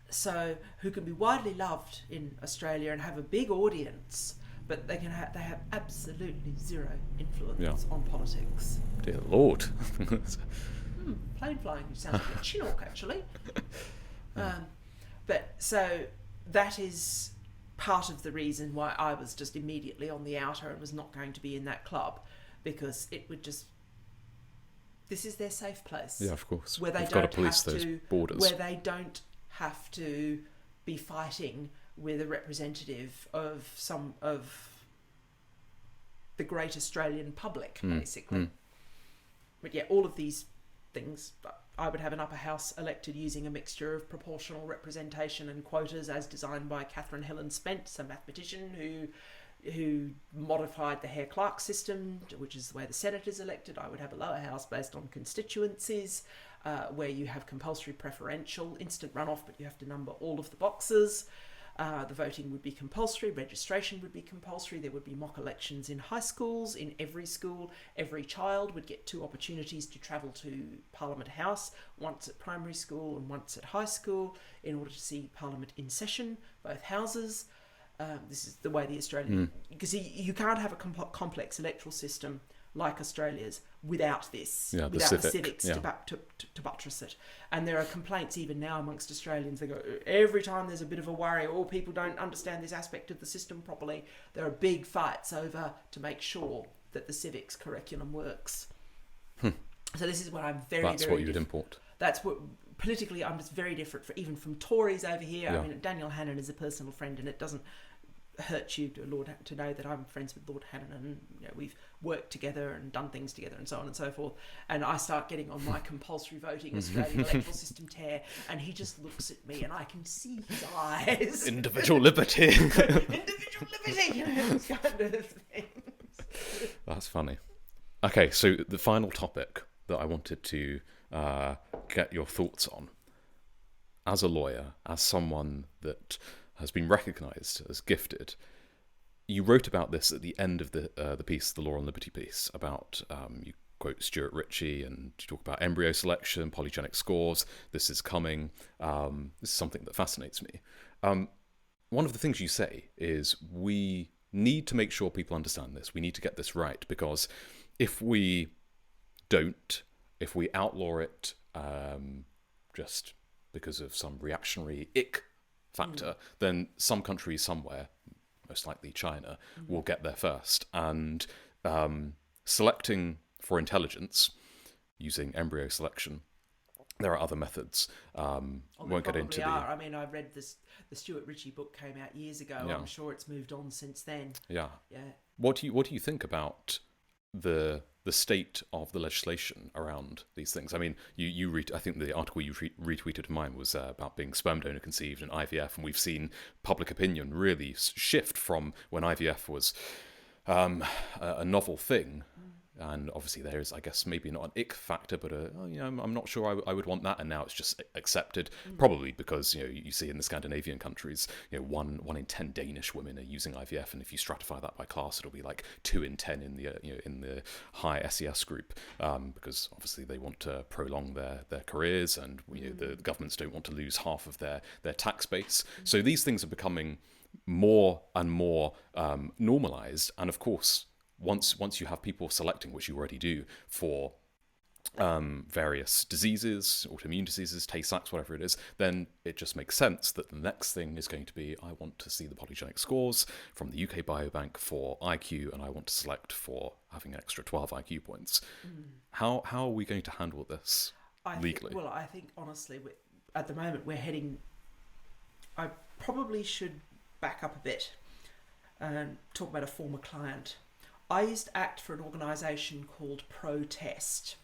So, who can be widely loved in Australia and have a big audience, but they have absolutely zero influence on politics. Dear Lord. Plane flying sounds like a Chinook, actually. But so that is part of the reason why I was just immediately on the outer and was not going to be in that club, because it would just... This is their safe place. Yeah, of course. Where they They've don't got to police have those to, borders. Where they don't have to be fighting with a representative of the great Australian public, basically. But yeah, all of these things, I would have an upper house elected using a mixture of proportional representation and quotas as designed by Catherine Helen Spence, a mathematician who modified the Hare-Clark system, which is the way the Senate is elected. I would have a lower house based on constituencies, where you have compulsory preferential, instant runoff, but you have to number all of the boxes. The voting would be compulsory, registration would be compulsory, there would be mock elections in high schools, in every school. Every child would get 2 opportunities to travel to Parliament House, once at primary school and once at high school, in order to see Parliament in session, both houses. This is the way the Australian... Because you can't have a complex electoral system like Australia's without this, without the civics to buttress it. And there are complaints even now amongst Australians. They go, every time there's a bit of a worry, people don't understand this aspect of the system properly, there are big fights over to make sure that the civics curriculum works. So this is what I'm That's what you would import. That's what... Politically, I'm just very different even from Tories over here. I mean, Daniel Hannan is a personal friend, and it doesn't hurt you to know that I'm friends with Lord Hannan, and we've worked together and done things together and so on and so forth. And I start getting on my compulsory voting Australian electoral system tear, and he just looks at me and I can see his eyes. Individual liberty. Individual liberty, those kind of things. That's funny. Okay, so the final topic that I wanted to get your thoughts on. As a lawyer, as someone that has been recognised as gifted, you wrote about this at the end of the piece, the Law and Liberty piece, about, you quote Stuart Ritchie, and you talk about embryo selection, polygenic scores, this is coming, this is something that fascinates me. One of the things you say is we need to make sure people understand this, we need to get this right, because if we don't, if we outlaw it just because of some reactionary ick factor, then some country somewhere, most likely China, will get there first. And selecting for intelligence using embryo selection, there are other methods. Won't get into I mean, I read the Stuart Ritchie book came out years ago. I'm sure it's moved on since then. Yeah. What do you think about the state of the legislation around these things? I mean, I think the article you retweeted of mine was about being sperm donor conceived and IVF, and we've seen public opinion really shift from when IVF was a novel thing. And obviously there is, I guess, maybe not an ick factor, but I'm not sure I would want that. And now it's just accepted, probably because you see in the Scandinavian countries, 1 in 10 Danish women are using IVF, and if you stratify that by class, it'll be like 2 in 10 in the in the high SES group, because obviously they want to prolong their careers, and the governments don't want to lose half of their tax base. So these things are becoming more and more normalized, and of course, once you have people selecting, which you already do, for various diseases, autoimmune diseases, Tay-Sachs, whatever it is, then it just makes sense that the next thing is going to be, I want to see the polygenic scores from the UK Biobank for IQ, and I want to select for having an extra 12 IQ points. How are we going to handle this legally? I think honestly, at the moment we're heading... I probably should back up a bit and talk about a former client. I used to act for an organisation called Pro-Test,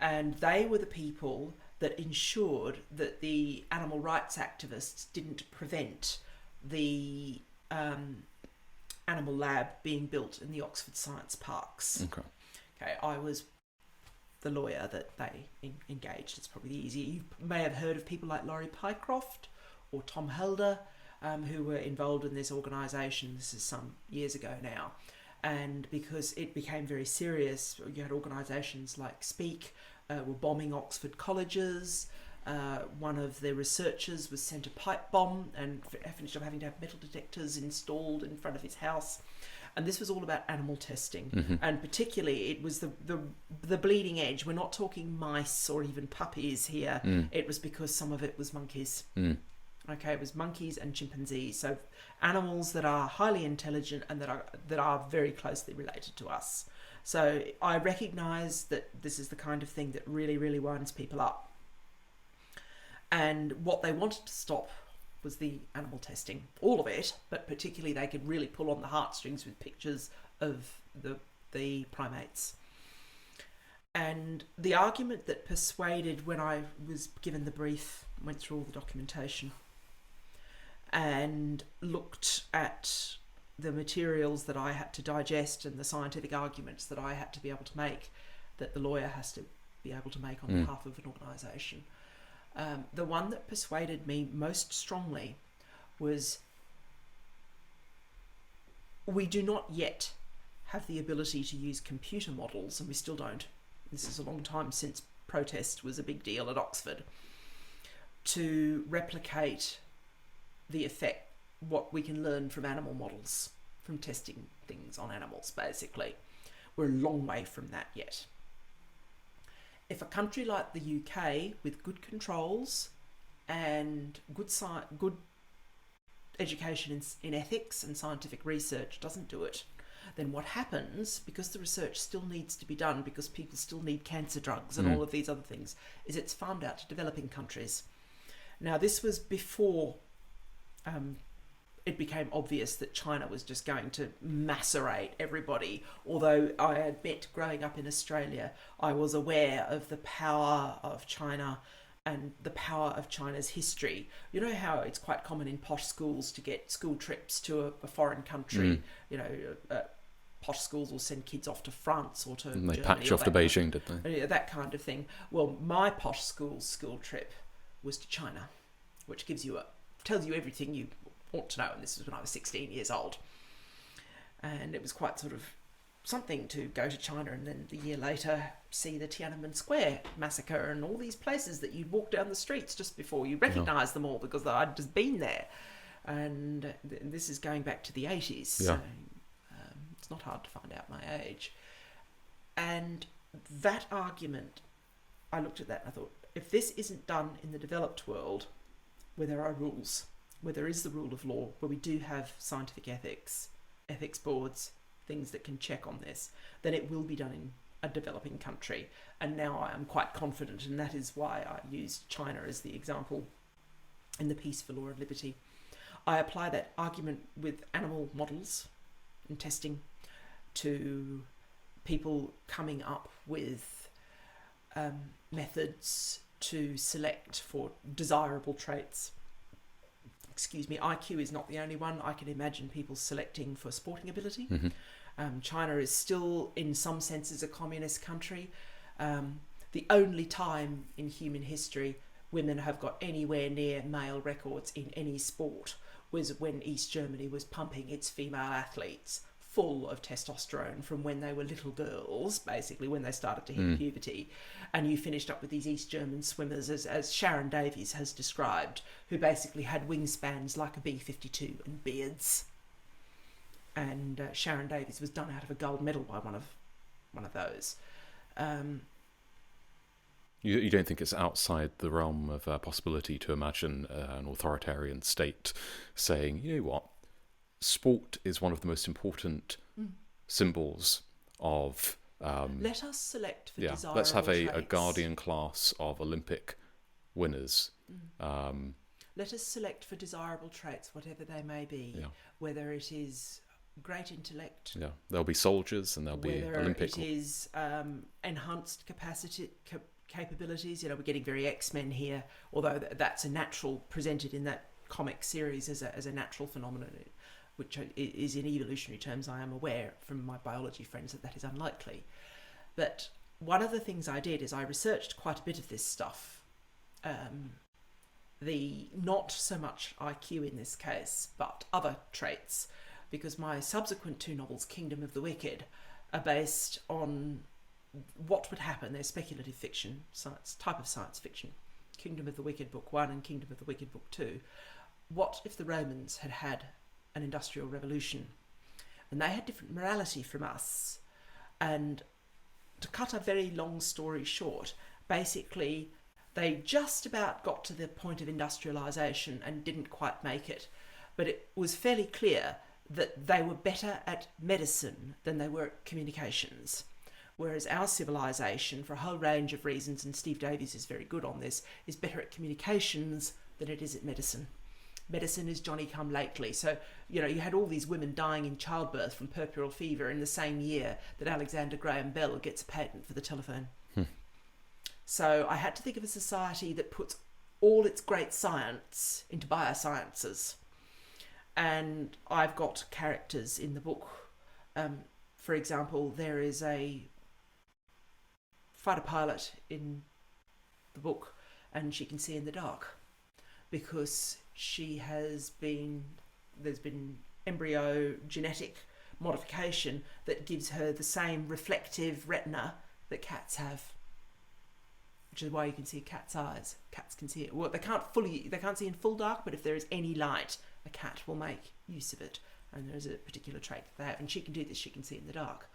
and they were the people that ensured that the animal rights activists didn't prevent the animal lab being built in the Oxford Science Parks. Okay, I was the lawyer that they engaged. It's probably easier. You may have heard of people like Laurie Pycroft or Tom Helder, who were involved in this organisation. This is some years ago now. And because it became very serious, you had organisations like Speak were bombing Oxford colleges. One of the researchers was sent a pipe bomb and finished up having to have metal detectors installed in front of his house. And this was all about animal testing. And particularly it was the bleeding edge. We're not talking mice or even puppies here. It was because some of it was monkeys. Okay, it was monkeys and chimpanzees, so animals that are highly intelligent and that are very closely related to us. So I recognise that this is the kind of thing that really, really winds people up. And what they wanted to stop was the animal testing, all of it, but particularly they could really pull on the heartstrings with pictures of the primates. And the argument that persuaded, when I was given the brief, went through all the documentation and looked at the materials that I had to digest and the scientific arguments that I had to be able to make, that the lawyer has to be able to make on behalf of an organisation. The one that persuaded me most strongly was, we do not yet have the ability to use computer models, and we still don't. This is a long time since protest was a big deal at Oxford, to replicate the effect, what we can learn from animal models, from testing things on animals, basically. We're a long way from that yet. If a country like the UK, with good controls and good education in ethics and scientific research, doesn't do it, then what happens, because the research still needs to be done, because people still need cancer drugs and all of these other things, is it's farmed out to developing countries. Now, this was before it became obvious that China was just going to macerate everybody. Although I admit, growing up in Australia, I was aware of the power of China and the power of China's history. You know how it's quite common in posh schools to get school trips to a foreign country. You know, posh schools will send kids off to France or to and they Germany, packed you off to Beijing, did they? Yeah, that kind of thing. Well, my posh school trip was to China, which tells you everything you ought to know. And this was when I was 16 years old. And it was quite sort of something to go to China and then the year later see the Tiananmen Square massacre and all these places that you'd walk down the streets just before you recognise them all, because I'd just been there. And this is going back to the 80s. So it's not hard to find out my age. And that argument, I looked at that and I thought, if this isn't done in the developed world, where there are rules, where there is the rule of law, where we do have scientific ethics boards, things that can check on this, then it will be done in a developing country. And now I am quite confident, and that is why I used China as the example in the Peace for Law and Liberty. I apply that argument with animal models and testing to people coming up with methods to select for desirable traits. Excuse me, IQ is not the only one. I can imagine people selecting for sporting ability. China is still, in some senses, a communist country. The only time in human history women have got anywhere near male records in any sport was when East Germany was pumping its female athletes full of testosterone from when they were little girls, basically when they started to hit puberty. And you finished up with these East German swimmers, as Sharon Davies has described, who basically had wingspans like a B-52 and beards. And Sharon Davies was done out of a gold medal by one of one of those. You don't think it's outside the realm of possibility to imagine an authoritarian state saying, you know what, sport is one of the most important symbols of... let us select for desirable let's have a traits. guardian class of Olympic winners. Let us select for desirable traits, whatever they may be, whether it is great intellect. Yeah, there'll be soldiers and there'll be Olympic... Whether it is enhanced capabilities. You know, we're getting very X-Men here, although that's a natural, presented in that comic series as a natural phenomenon, which is in evolutionary terms, I am aware from my biology friends that is unlikely. But one of the things I did is I researched quite a bit of this stuff. The not so much IQ in this case, but other traits, because my subsequent 2 novels, Kingdom of the Wicked, are based on what would happen. They're speculative fiction, type of science fiction. Kingdom of the Wicked Book 1 and Kingdom of the Wicked Book 2. What if the Romans had had an industrial revolution? And they had different morality from us. And to cut a very long story short, basically they just about got to the point of industrialisation and didn't quite make it. But it was fairly clear that they were better at medicine than they were at communications. Whereas our civilization, for a whole range of reasons, and Steve Davies is very good on this, is better at communications than it is at medicine. Medicine is Johnny come lately. So, you know, you had all these women dying in childbirth from puerperal fever in the same year that Alexander Graham Bell gets a patent for the telephone. So I had to think of a society that puts all its great science into biosciences. And I've got characters in the book. For example, there is a fighter pilot in the book, and she can see in the dark because there's been embryo genetic modification that gives her the same reflective retina that cats have, which is why you can see cat's eyes. Cats can see it. Well, they can't see in full dark, but if there is any light, a cat will make use of it. And there's a particular trait that they have, and she can do this. She can see in the dark,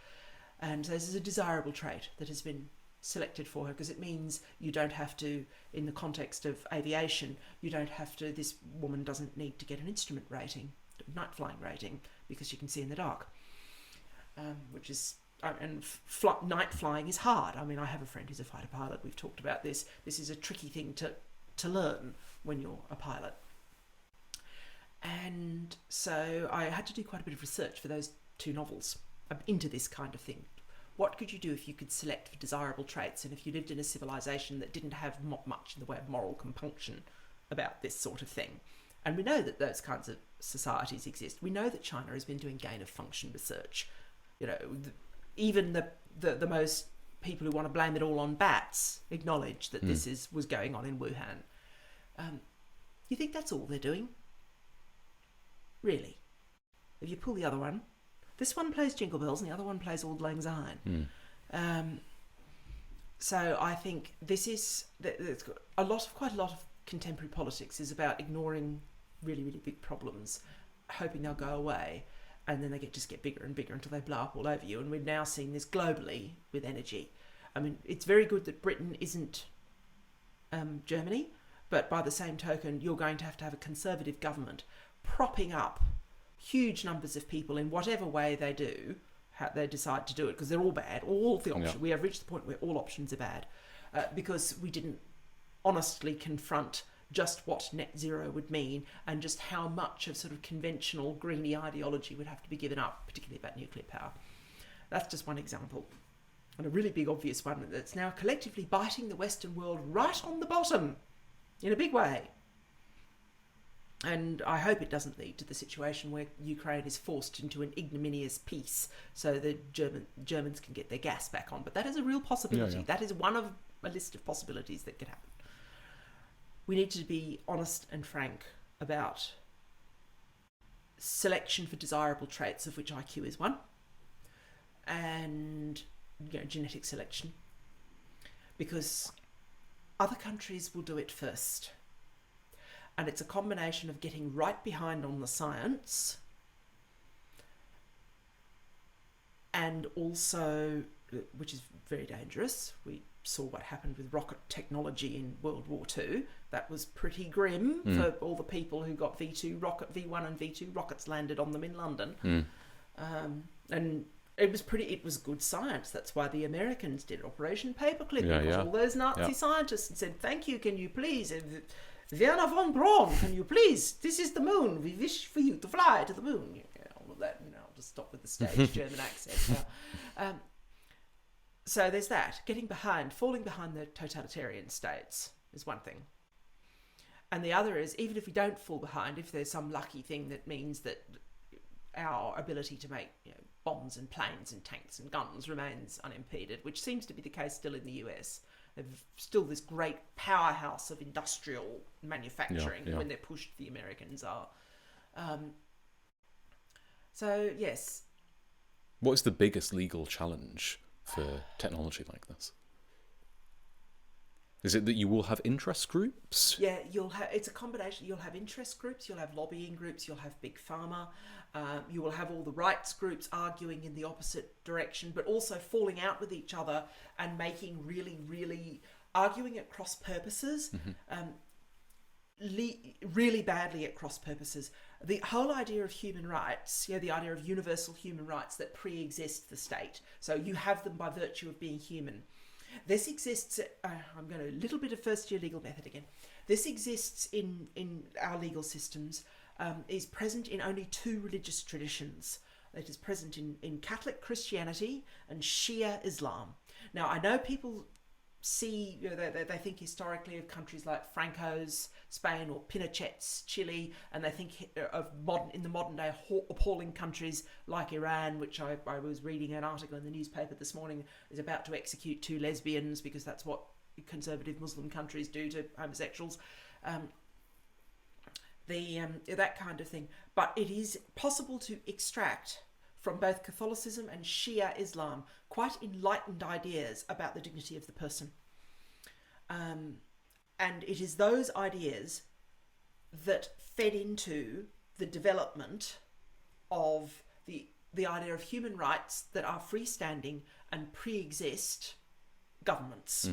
and so this is a desirable trait that has been selected for her because it means you don't have to, in the context of aviation, this woman doesn't need to get an instrument rating, night flying rating, because she can see in the dark, which is, and night flying is hard. I mean, I have a friend who's a fighter pilot. We've talked about this. This is a tricky thing to learn when you're a pilot. And so I had to do quite a bit of research for those 2 novels into this kind of thing. What could you do if you could select for desirable traits, and if you lived in a civilization that didn't have much in the way of moral compunction about this sort of thing? And we know that those kinds of societies exist. We know that China has been doing gain of function research. You know, even the most people who want to blame it all on bats acknowledge that this was going on in Wuhan. You think that's all they're doing? Really? If you pull the other one, this one plays Jingle Bells and the other one plays Auld Lang Syne. So I think this is quite a lot of contemporary politics is about ignoring really, really big problems, hoping they'll go away, and then they just get bigger and bigger until they blow up all over you. And we've now seen this globally with energy. I mean, it's very good that Britain isn't Germany, but by the same token, you're going to have a conservative government propping up huge numbers of people in whatever way they do, how they decide to do it, because they're all bad. All the options. We have reached the point where all options are bad, because we didn't honestly confront just what net zero would mean and just how much of sort of conventional greeny ideology would have to be given up, particularly about nuclear power. That's just one example. And a really big obvious one that's now collectively biting the Western world right on the bottom in a big way. And I hope it doesn't lead to the situation where Ukraine is forced into an ignominious peace so the Germans can get their gas back on. But that is a real possibility. Yeah. That is one of a list of possibilities that could happen. We need to be honest and frank about selection for desirable traits, of which IQ is one, and genetic selection, because other countries will do it first. And it's a combination of getting right behind on the science and also which is very dangerous. We saw what happened with rocket technology in World War II. That was pretty grim for all the people who got V1 and V2 rockets landed on them in London. And it was good science. That's why the Americans did Operation Paperclip. All those Nazi scientists and said, "Thank you, can you please, Werner von Braun, can you please, this is the moon, we wish for you to fly to the moon." All of that, I'll just stop with the stage German accent now. So there's that. Falling behind the totalitarian states is one thing. And the other is, even if we don't fall behind, if there's some lucky thing that means that our ability to make bombs and planes and tanks and guns remains unimpeded, which seems to be the case still in the US. They've still this great powerhouse of industrial manufacturing when they're pushed, the Americans are. So, yes. What is the biggest legal challenge for technology like this? Is it that you will have interest groups? Yeah, it's a combination. You'll have interest groups, you'll have lobbying groups, you'll have big pharma, you will have all the rights groups arguing in the opposite direction, but also falling out with each other and making really arguing at cross purposes, really badly at cross purposes. The whole idea of human rights, the idea of universal human rights that pre-exist the state, so you have them by virtue of being human. This exists, I'm going to a little bit of first year legal method again. This exists in our legal systems, is present in only two religious traditions. It is present in Catholic Christianity and Shia Islam. Now, I know people see, they think historically of countries like Franco's Spain or Pinochet's Chile, and they think of in the modern day appalling countries like Iran, which I was reading an article in the newspaper this morning, is about to execute 2 lesbians because that's what conservative Muslim countries do to homosexuals. That kind of thing. But it is possible to extract from both Catholicism and Shia Islam quite enlightened ideas about the dignity of the person. And it is those ideas that fed into the development of the idea of human rights that are freestanding and pre-exist governments.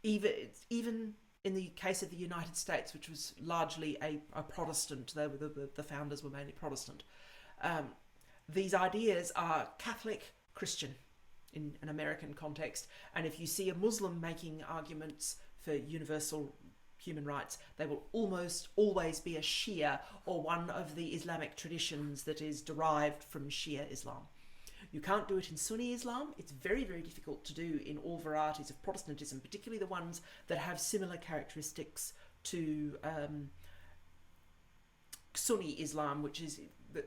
Even in the case of the United States, which was largely a Protestant, the founders were mainly Protestant, these ideas are Catholic Christian in an American context, and if you see a Muslim making arguments for universal human rights, they will almost always be a Shia or one of the Islamic traditions that is derived from Shia Islam. You can't do it in Sunni Islam. It's very, very difficult to do in all varieties of Protestantism, particularly the ones that have similar characteristics to Sunni Islam, which is the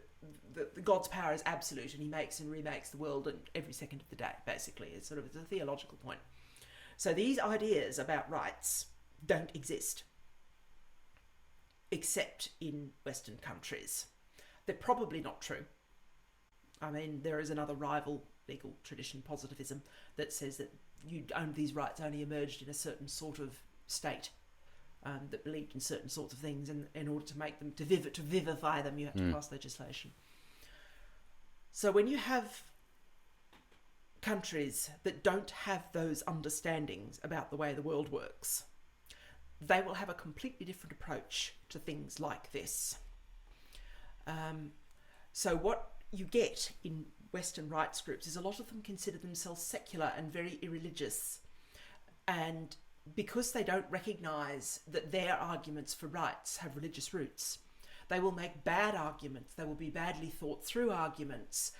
God's power is absolute and he makes and remakes the world every second of the day, basically. It's a theological point. So these ideas about rights don't exist except in Western countries. They're probably not true. I mean, there is another rival legal tradition, positivism, that says that these rights only emerged in a certain sort of state that believed in certain sorts of things, and in order to make them, to vivify them, you have to pass legislation. So when you have countries that don't have those understandings about the way the world works, they will have a completely different approach to things like this. So what you get in Western rights groups is a lot of them consider themselves secular and very irreligious, and because they don't recognise that their arguments for rights have religious roots, they will make bad arguments. They will be badly thought through arguments.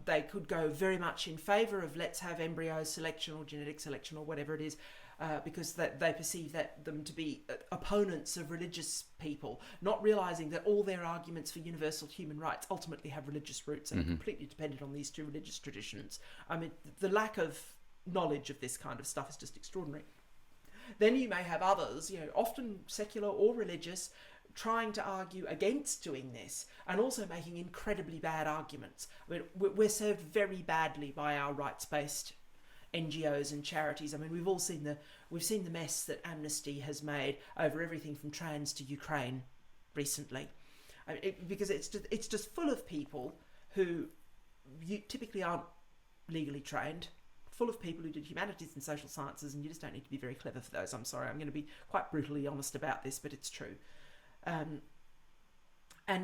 They could go very much in favour of let's have embryo selection or genetic selection or whatever it is, because they perceive them to be opponents of religious people, not realising that all their arguments for universal human rights ultimately have religious roots and are completely dependent on these two religious traditions. I mean, the lack of knowledge of this kind of stuff is just extraordinary. Then you may have others, often secular or religious, trying to argue against doing this and also making incredibly bad arguments. I mean, we're served very badly by our rights-based NGOs and charities. I mean, we've seen the mess that Amnesty has made over everything from trans to Ukraine recently, because it's just full of people who typically aren't legally trained, full of people who did humanities and social sciences, and you just don't need to be very clever for those. I'm sorry, I'm going to be quite brutally honest about this, but it's true. And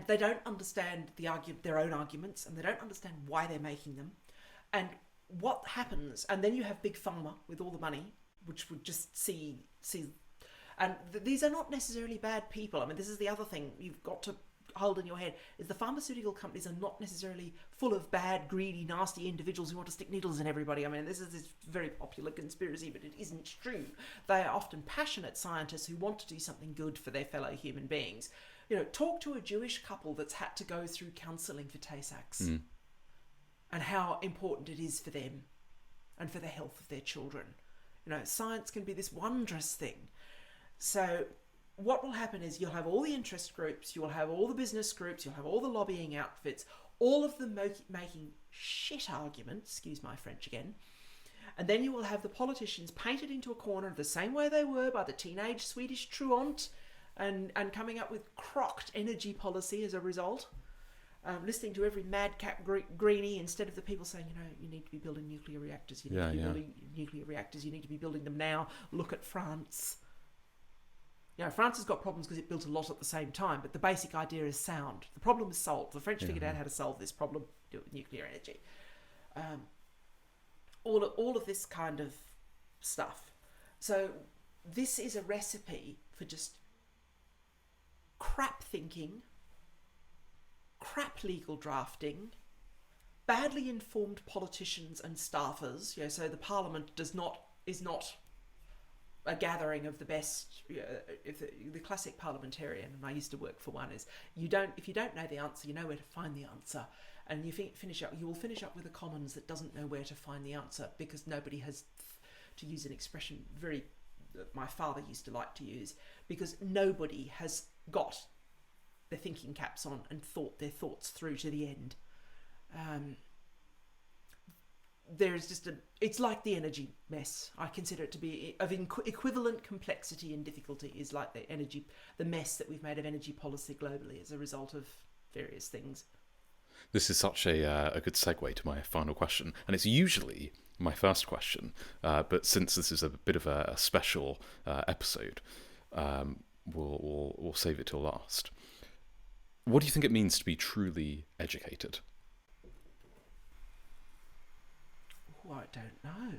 they don't understand their own arguments, and they don't understand why they're making them. And what happens, and then you have Big Pharma with all the money, which would just see and these are not necessarily bad people. I mean, this is the other thing you've got to hold in your head, is the pharmaceutical companies are not necessarily full of bad, greedy, nasty individuals who want to stick needles in everybody. I mean, this is this very popular conspiracy, but it isn't true. They are often passionate scientists who want to do something good for their fellow human beings. You know, talk to a Jewish couple that's had to go through counselling for Tay-Sachs and how important it is for them and for the health of their children. You know, science can be this wondrous thing. So what will happen is you'll have all the interest groups, you'll have all the business groups, you'll have all the lobbying outfits, all of them making shit arguments, excuse my French again, and then you will have the politicians painted into a corner the same way they were by the teenage Swedish truant and coming up with crocked energy policy as a result, listening to every madcap greenie instead of the people saying, you know, you need to be building nuclear reactors, you need to be building nuclear reactors, you need to be building them now, look at France. You know, France has got problems because it built a lot at the same time, but the basic idea is sound. The problem is solved. The French figured out how to solve this problem, do it with nuclear energy. All of this kind of stuff. So this is a recipe for just crap thinking, crap legal drafting, badly informed politicians and staffers. You know, so the Parliament is not a gathering of the best. If the classic parliamentarian, and I used to work for one, is if you don't know the answer, you know where to find the answer, and you will finish up with a Commons that doesn't know where to find the answer because nobody has, to use an expression that my father used to like to use, because nobody has got their thinking caps on and thought their thoughts through to the end. There's just it's like the energy mess. I consider it to be of equivalent complexity and difficulty is like the mess that we've made of energy policy globally as a result of various things. This is such a good segue to my final question, and it's usually my first question, but since this is a bit of a special episode, we'll save it till last. What do you think it means to be truly educated? Oh, I don't know.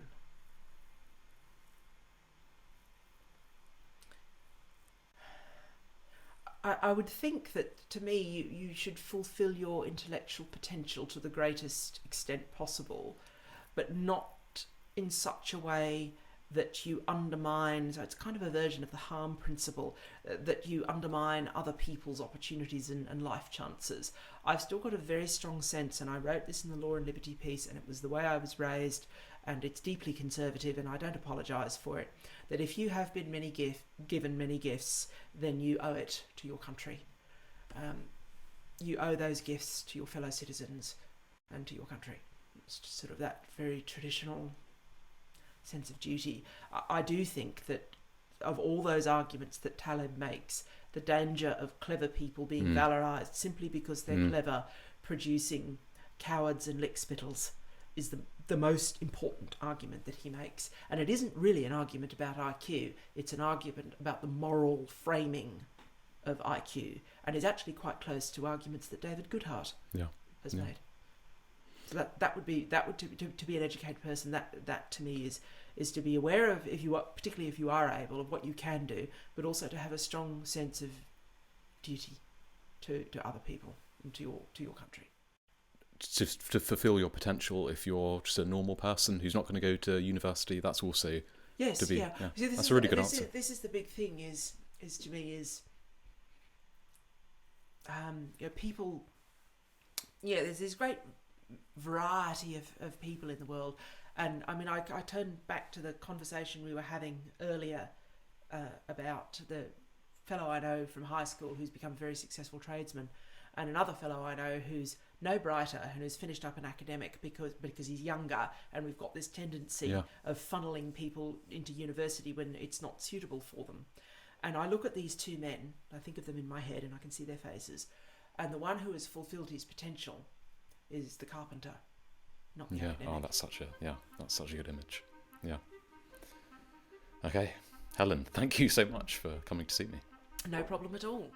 I would think that, to me, you should fulfill your intellectual potential to the greatest extent possible, but not in such a way that you undermine, so it's kind of a version of the harm principle, that you undermine other people's opportunities and life chances. I've still got a very strong sense, and I wrote this in the Law and Liberty piece, and it was the way I was raised, and it's deeply conservative, and I don't apologise for it, that if you have been given many gifts, then you owe it to your country. You owe those gifts to your fellow citizens and to your country. It's just sort of that very traditional sense of duty. I do think that of all those arguments that Taleb makes, the danger of clever people being valorised simply because they're clever, producing cowards and lickspittles, is the most important argument that he makes. And it isn't really an argument about IQ, it's an argument about the moral framing of IQ, and is actually quite close to arguments that David Goodhart has made. So that would to be an educated person, that to me is to be aware of, particularly if you are able, of what you can do, but also to have a strong sense of duty to other people and to your country. To fulfil your potential, if you're just a normal person who's not going to go to university, that's also to be. Yeah. See, that's a really good answer. This is the big thing. Is to me people. Yeah, there's this great variety of people in the world, and I mean, I turn back to the conversation we were having earlier about the fellow I know from high school who's become a very successful tradesman, and another fellow I know who's no brighter and who's finished up an academic because he's younger, and we've got this tendency of funneling people into university when it's not suitable for them. And I look at these two men, I think of them in my head and I can see their faces, and the one who has fulfilled his potential is the carpenter. not the Yeah. academic. Oh, that's such a good image. Yeah. Okay, Helen, thank you so much for coming to see me. No problem at all.